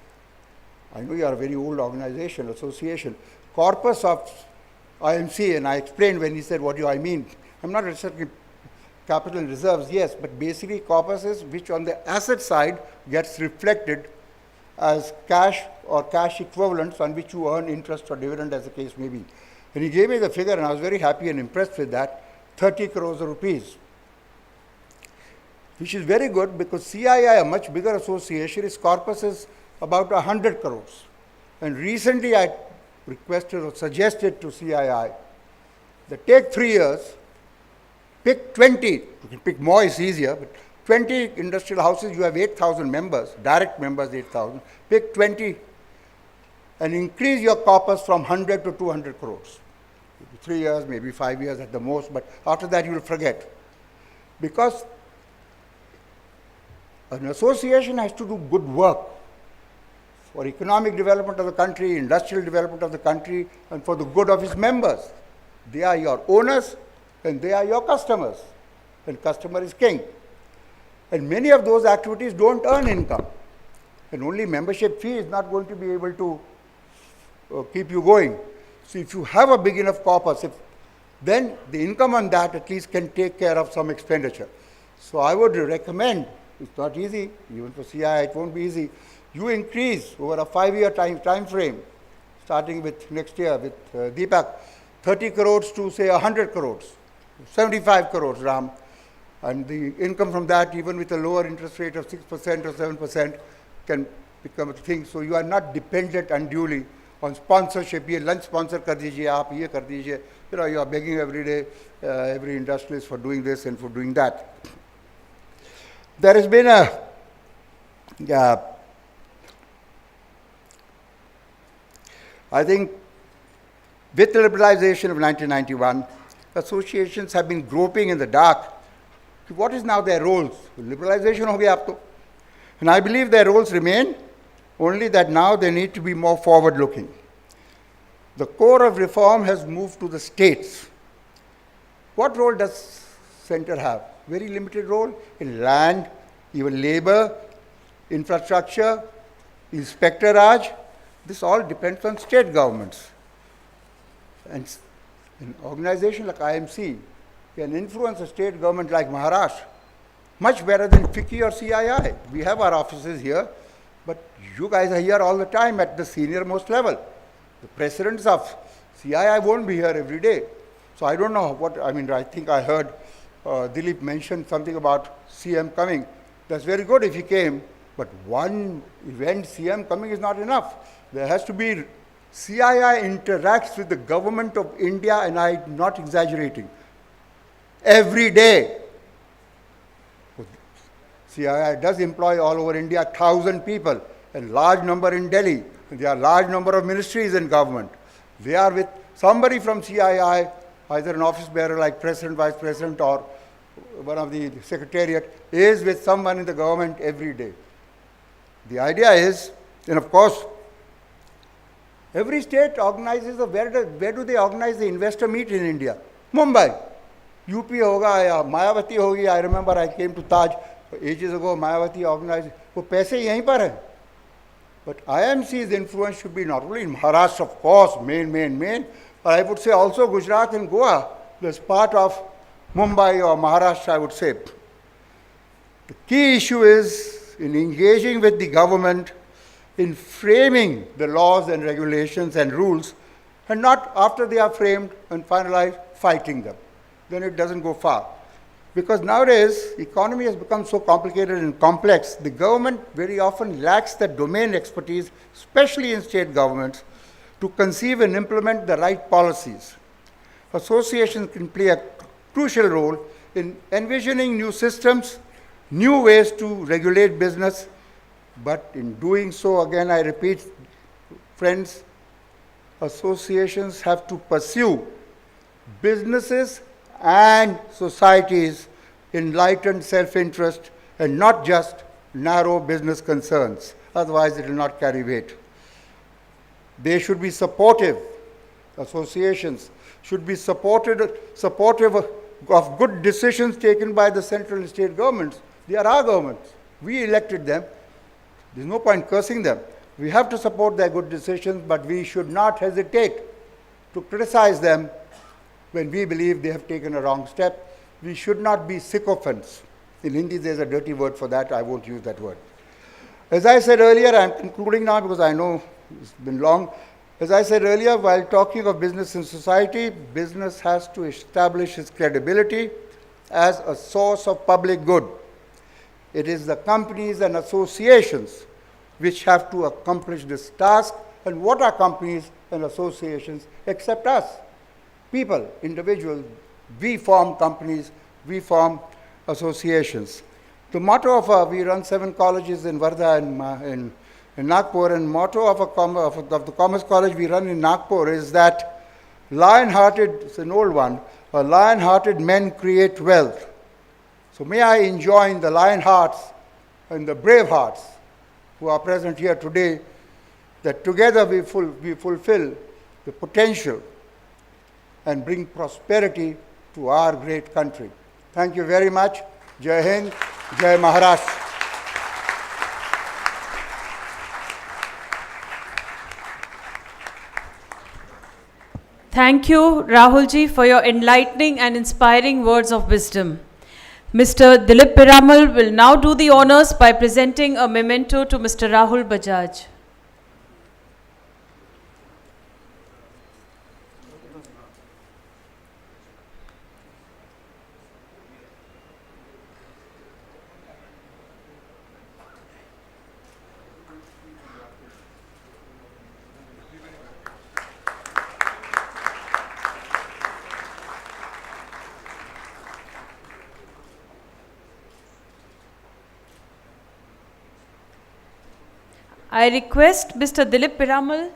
I know you are a very old organization, association. Corpus of IMC, and I explained when he said, what do I mean? I'm not restricting capital and reserves, yes, but basically corpus is which on the asset side gets reflected as cash or cash equivalents on which you earn interest or dividend, as the case may be. And he gave me the figure, and I was very happy and impressed with that, 30 crores of rupees, which is very good because CII, a much bigger association, its corpus is about 100 crores. And recently I requested or suggested to CII that take 3 years, pick 20, you can pick more, it's easier, but 20 industrial houses, you have 8,000 members, direct members 8,000, pick 20 and increase your corpus from 100 to 200 crores. Maybe 3 years, maybe 5 years at the most, but after that you will forget. Because an association has to do good work for economic development of the country, industrial development of the country, and for the good of its members. They are your owners and they are your customers, and customer is king. And many of those activities don't earn income, and only membership fee is not going to be able to keep you going. So if you have a big enough corpus, if then the income on that at least can take care of some expenditure. So I would recommend, it's not easy, even for CII it won't be easy, you increase over a 5-year time frame, starting with next year with Deepak, 30 crores to say 100 crores, 75 crores, Ram, and the income from that, even with a lower interest rate of 6% or 7%, can become a thing. So you are not dependent unduly on sponsorship. Ye lunch sponsor kar dijiye, aap ye kar dijiye. You know, you are begging every day, every industrialist for doing this and for doing that. There has been I think, with the liberalization of 1991, associations have been groping in the dark. What is now their roles? Liberalization ho gaya ab to. And I believe their roles remain, only that now they need to be more forward-looking. The core of reform has moved to the states. What role does center have? Very limited role in land, even labor, infrastructure, inspector Raj. This all depends on state governments. And an organization like IMC can influence a state government like Maharashtra much better than FICCI or CII. We have our offices here, but you guys are here all the time at the senior most level. The presidents of CII won't be here every day. So I don't know what, I mean, I think I heard Dilip mention something about CM coming. That's very good if he came, but one event CM coming is not enough. There has to be, CII interacts with the government of India, and I'm not exaggerating, every day. CII does employ all over India 1,000 people, a large number in Delhi. There are a large number of ministries in government. They are with somebody from CII, either an office bearer like president, vice president, or one of the secretariat, is with someone in the government every day. The idea is, and of course, every state organizes, where do they organize the investor meet in India? Mumbai. UP hoga, ya Mayawati hogi. I remember I came to Taj ages ago, Mayawati organized. वो पैसे यहीं पर हैं. But IMC's influence should be not only in Maharashtra, of course, main, but I would say also Gujarat and Goa, as part of Mumbai or Maharashtra, I would say. The key issue is in engaging with the government, in framing the laws and regulations and rules, and not after they are framed and finalized, fighting them. Then it doesn't go far. Because nowadays, economy has become so complicated and complex, the government very often lacks the domain expertise, especially in state governments, to conceive and implement the right policies. Associations can play a crucial role in envisioning new systems, new ways to regulate business, but in doing so, again, I repeat, friends, associations have to pursue businesses and societies' enlightened self-interest and not just narrow business concerns. Otherwise, it will not carry weight. They should be supportive. Associations should be supportive of good decisions taken by the central and state governments. They are our governments. We elected them. There's no point cursing them. We have to support their good decisions, but we should not hesitate to criticize them when we believe they have taken a wrong step. We should not be sycophants. In Hindi, there's a dirty word for that. I won't use that word. As I said earlier, I'm concluding now because I know it's been long. As I said earlier, while talking of business and society, business has to establish its credibility as a source of public good. It is the companies and associations which have to accomplish this task. And what are companies and associations except us? People, individuals. We form companies, we form associations. The motto of we run 7 colleges in Wardha and in Nagpur, and motto of the Commerce College we run in Nagpur is that lion-hearted, it's an old one, lion-hearted men create wealth. So may I enjoin the lion hearts and the brave hearts who are present here today, that together we fulfill the potential and bring prosperity to our great country. Thank you very much. Jai Hind, Jai Maharashtra. Thank you, Rahulji, for your enlightening and inspiring words of wisdom. Mr. Dilip Piramal will now do the honors by presenting a memento to Mr. Rahul Bajaj. I request Mr. Dilip Piramal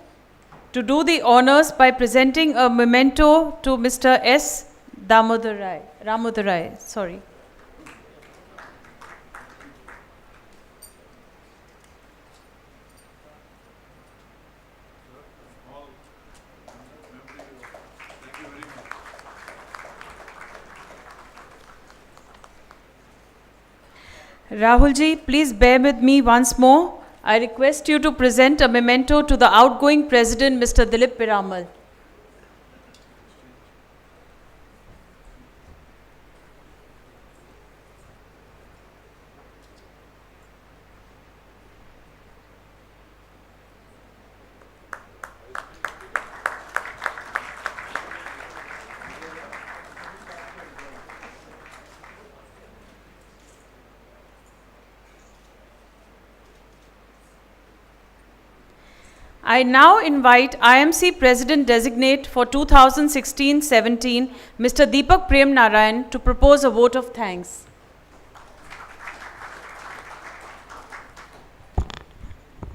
to do the honors by presenting a memento to Mr. S. Ramodarai. Sorry. Rahulji, please bear with me once more. I request you to present a memento to the outgoing President, Mr. Dilip Piramal. I now invite IMC President Designate for 2016-17, Mr. Deepak Prem Narayan, to propose a vote of thanks.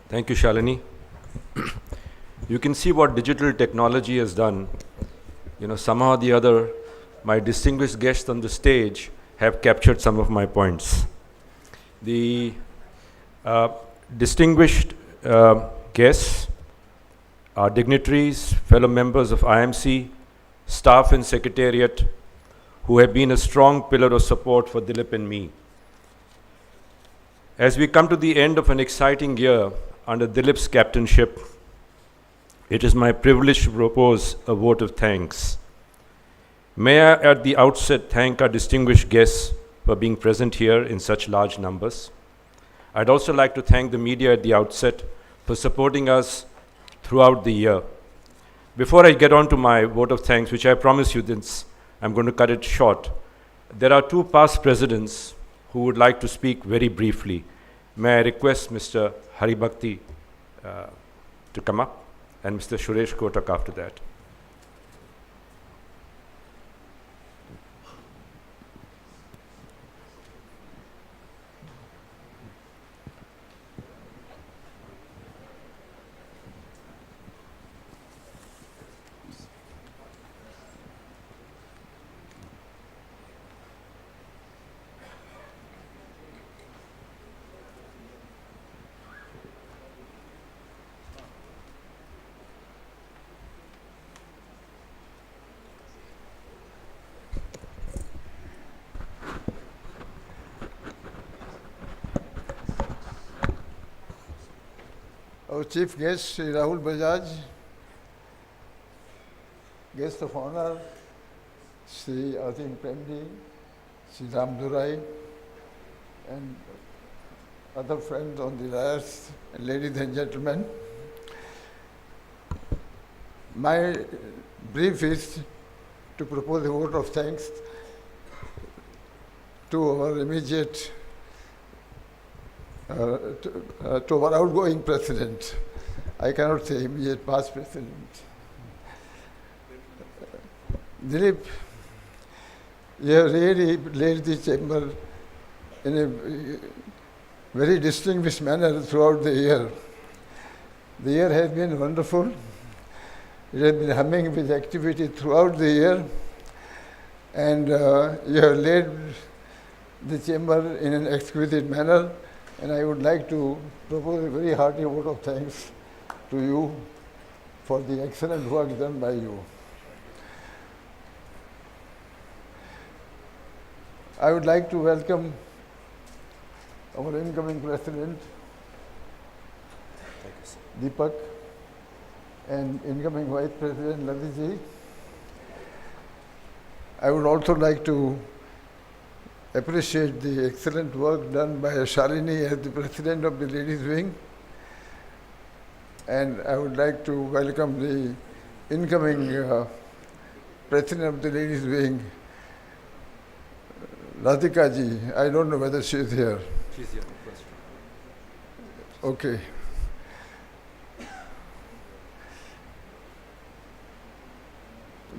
Thank you, Shalini. You can see what digital technology has done. Somehow or the other, my distinguished guests on the stage have captured some of my points. The distinguished guests, our dignitaries, fellow members of IMC, staff and secretariat, who have been a strong pillar of support for Dilip and me. As we come to the end of an exciting year under Dilip's captainship, it is my privilege to propose a vote of thanks. May I at the outset thank our distinguished guests for being present here in such large numbers. I'd also like to thank the media at the outset for supporting us throughout the year. Before I get on to my vote of thanks, which I promise you this, I'm going to cut it short, there are two past presidents who would like to speak very briefly. May I request Mr. Haribhakti to come up, and Mr. Suresh Kotak after that. Our chief guest, Sri Rahul Bajaj, guest of honor, Sri Azim Premji, Sri Ram Durai, and other friends on the dais, and ladies and gentlemen. My brief is to propose a vote of thanks to our immediate to our outgoing president. I cannot say immediate past president. Dilip, you have really led the chamber in a very distinguished manner throughout the year. The year has been wonderful. It has been humming with activity throughout the year, and you have led the chamber in an exquisite manner. And I would like to propose a very hearty vote of thanks to you for the excellent work done by you. I would like to welcome our incoming president, Deepak, and incoming vice president, Ladiji. I would also like to appreciate the excellent work done by Shalini as the President of the Ladies Wing. And I would like to welcome the incoming President of the Ladies Wing, Radhika ji. I don't know whether she is here. She's here, first. Okay.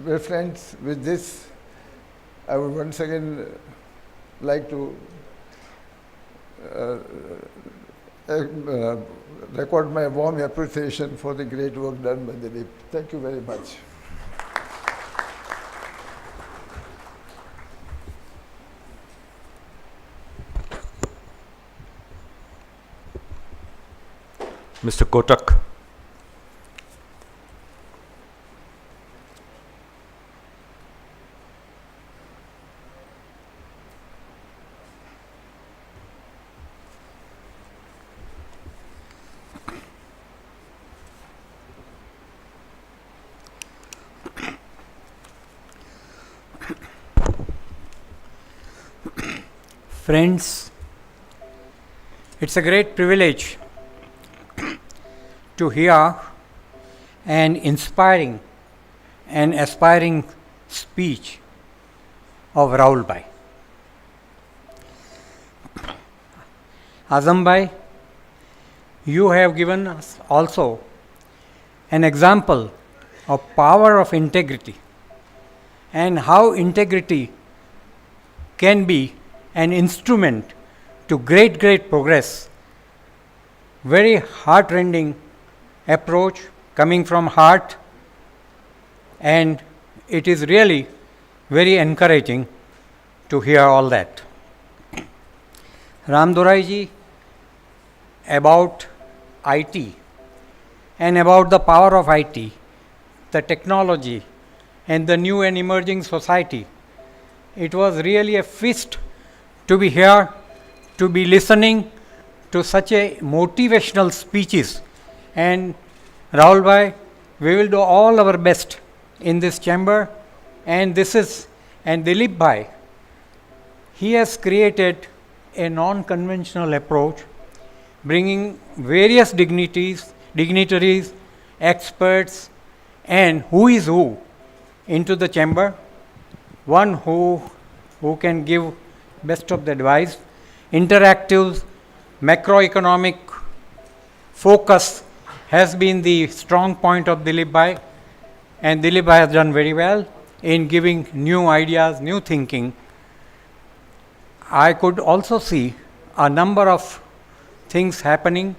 Well, friends, with this, I would once again like to record my warm appreciation for the great work done by Dilip. Thank you very much. Mr. Kotak. Friends, it's a great privilege to hear an inspiring and aspiring speech of Rahul Bhai. Azam Bhai, you have given us also an example of power of integrity and how integrity can be an instrument to great progress. Very heart-rending approach coming from heart, and it is really very encouraging to hear all that. Ram Durai ji, about IT and about the power of IT, the technology and the new and emerging society. It was really a feast to be here, to be listening to such a motivational speeches. And Rahul Bhai, we will do all our best in this chamber. And Dilip Bhai, he has created a non-conventional approach, bringing various dignitaries, experts, and who is who into the chamber. One who can give best of the advice, interactive, macroeconomic focus has been the strong point of Dilip Bhai, and Dilip Bhai has done very well in giving new ideas, new thinking. I could also see a number of things happening,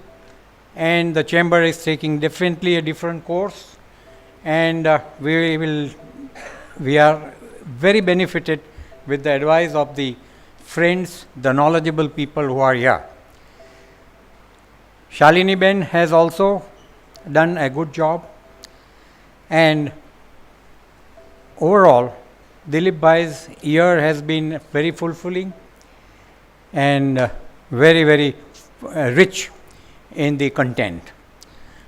and the chamber is taking definitely a different course, and we are very benefited with the advice of the friends, the knowledgeable people who are here. Shalini Ben has also done a good job, and overall Dilip Bhai's year has been very fulfilling and very rich in the content.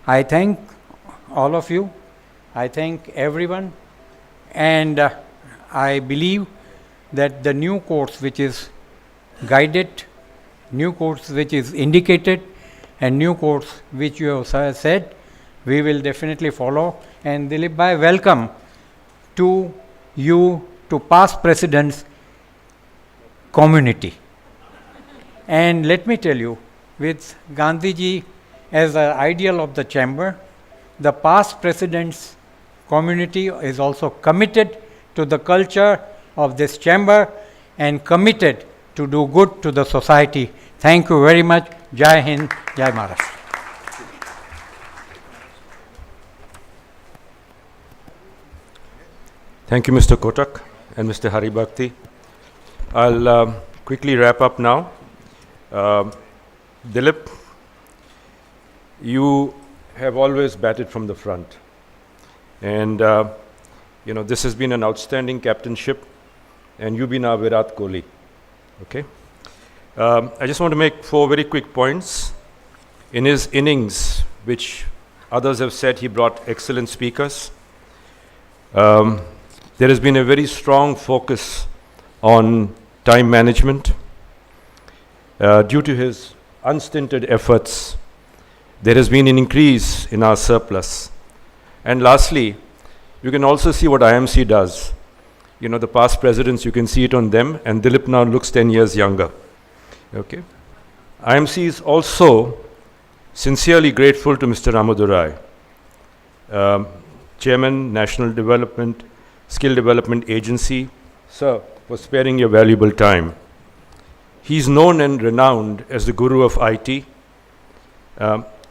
I thank all of you, I thank everyone, and I believe that the new course which is guided, new course which is indicated, and new course which you have said, we will definitely follow. And Dilip Bhai, welcome to you, to past presidents community. And let me tell you, with Gandhiji as an ideal of the chamber, the past presidents community is also committed to the culture of this chamber and committed to do good to the society. Thank you very much. Jai Hind, Jai Maharashtra. Thank you, Mr. Kotak and Mr. Hari Bhakti. I'll quickly wrap up now. Dilip, you have always batted from the front. And, this has been an outstanding captainship, and you've been our Virat Kohli. Okay? I just want to make 4 very quick points. In his innings, which others have said he brought excellent speakers, there has been a very strong focus on time management. Due to his unstinted efforts, there has been an increase in our surplus. And lastly, you can also see what IMC does. You know, the past presidents, you can see it on them, and Dilip now looks 10 years younger. Okay. IMC is also sincerely grateful to Mr. Ramadurai, Chairman, National Development, Skill Development Agency, sir, for sparing your valuable time. He's known and renowned as the guru of IT.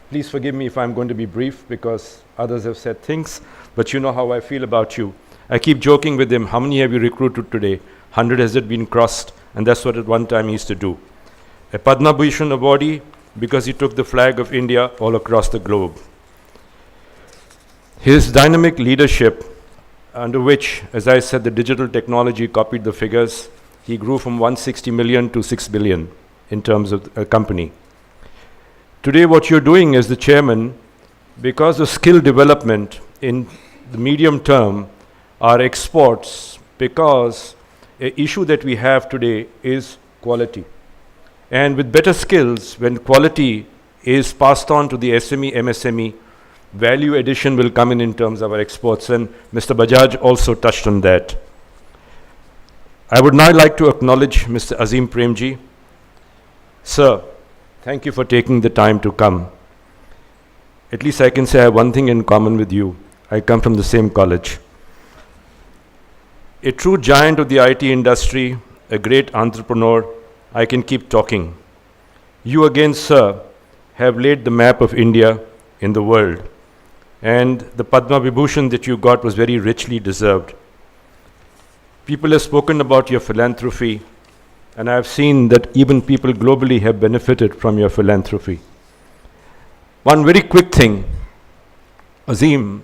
Please forgive me if I'm going to be brief because others have said things, but you know how I feel about you. I keep joking with him, how many have you recruited today? 100 has it been crossed? And that's what at one time he used to do. A Padma Bhushan awardee because he took the flag of India all across the globe. His dynamic leadership, under which, as I said, the digital technology copied the figures, he grew from 160 million to 6 billion in terms of a company. Today what you're doing as the chairman, because of skill development in the medium term, our exports, because an issue that we have today is quality. And with better skills, when quality is passed on to the SME, MSME, value addition will come in terms of our exports. And Mr. Bajaj also touched on that. I would now like to acknowledge Mr. Azim Premji. Sir, thank you for taking the time to come. At least I can say I have one thing in common with you. I come from the same college. A true giant of the IT industry, a great entrepreneur, I can keep talking. You again, sir, have laid the map of India in the world. And the Padma Vibhushan that you got was very richly deserved. People have spoken about your philanthropy, and I have seen that even people globally have benefited from your philanthropy. One very quick thing, Azim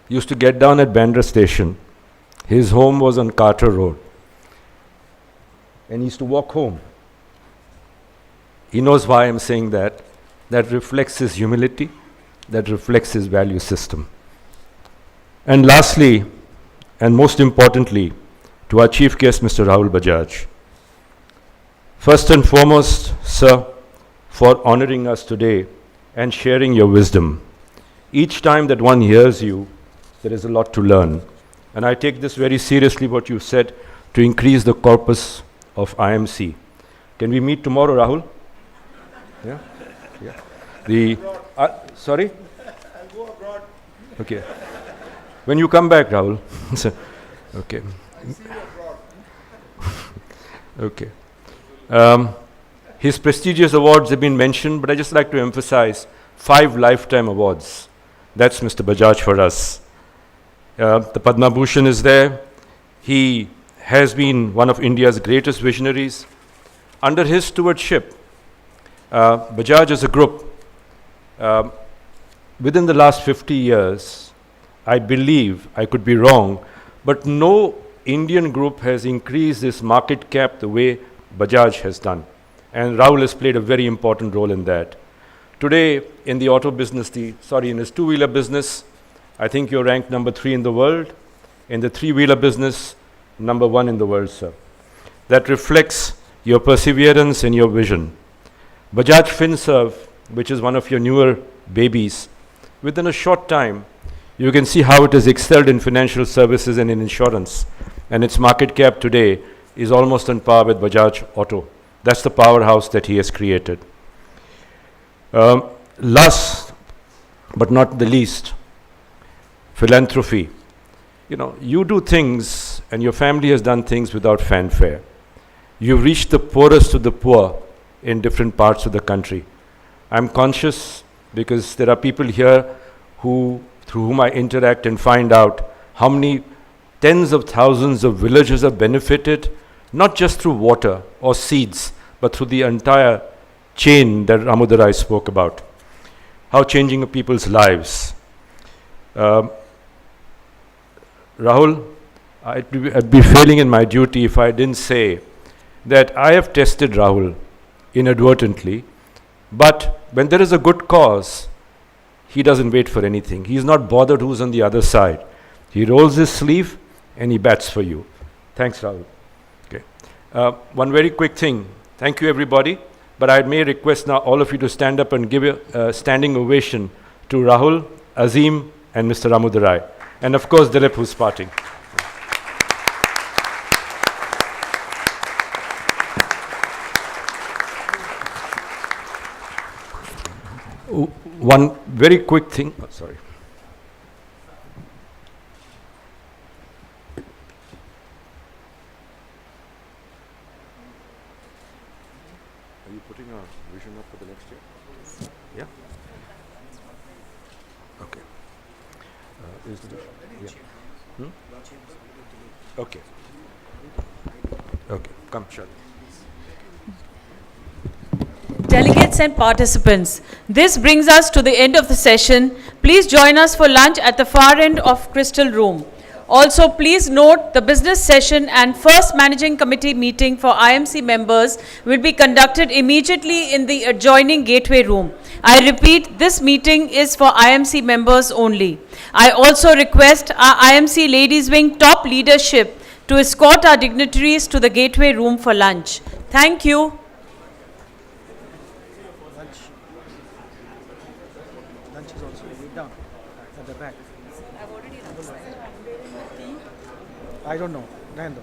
used to get down at Bandra station. His home was on Carter Road. And he used to walk home. He knows why I'm saying that. That reflects his humility, that reflects his value system. And lastly, and most importantly, to our chief guest, Mr. Rahul Bajaj. First and foremost, sir, for honoring us today and sharing your wisdom. Each time that one hears you, there is a lot to learn. And I take this very seriously, what you said, to increase the corpus of IMC. Can we meet tomorrow, Rahul? Yeah? Yeah. Sorry? I'll go abroad. Okay. When you come back, Rahul. Okay. I see you abroad. Okay. His prestigious awards have been mentioned, but I just like to emphasize 5 lifetime awards. That's Mr. Bajaj for us. The Padma Bhushan is there. He has been one of India's greatest visionaries. Under his stewardship, Bajaj as a group, within the last 50 years, I believe, I could be wrong, but no Indian group has increased its market cap the way Bajaj has done. And Rahul has played a very important role in that. Today, in the auto business, in his two-wheeler business, I think you're ranked number 3 in the world. In the three-wheeler business, number 1 in the world, sir. That reflects your perseverance and your vision. Bajaj FinServ, which is one of your newer babies, within a short time, you can see how it has excelled in financial services and in insurance. And its market cap today is almost on par with Bajaj Auto. That's the powerhouse that he has created. Last but not the least, philanthropy. You know, you do things and your family has done things without fanfare. You've reached the poorest of the poor in different parts of the country. I'm conscious because there are people here through whom I interact and find out how many tens of thousands of villages have benefited, not just through water or seeds, but through the entire chain that Ramadurai spoke about. How changing people's lives. Rahul, I'd be failing in my duty if I didn't say that I have tested Rahul inadvertently, but when there is a good cause, he doesn't wait for anything. He's not bothered who's on the other side. He rolls his sleeve any bats for you. Thanks, Rahul. Okay. One very quick thing. Thank you, everybody. But I may request now all of you to stand up and give a standing ovation to Rahul, Azim, and Mr. Ramudarai. And of course, Dilip, who's parting. One very quick thing. Oh, sorry. Are you putting a vision up for the next year? Yeah? Okay. Is the vision? Yeah. Okay. Okay. Come, Shad. Delegates and participants, this brings us to the end of the session. Please join us for lunch at the far end of Crystal Room. Also, please note the business session and first managing committee meeting for IMC members will be conducted immediately in the adjoining gateway room. I repeat, this meeting is for IMC members only. I also request our IMC Ladies Wing top leadership to escort our dignitaries to the gateway room for lunch. Thank you. Lunch is also way down at the back. I don't know. Nando.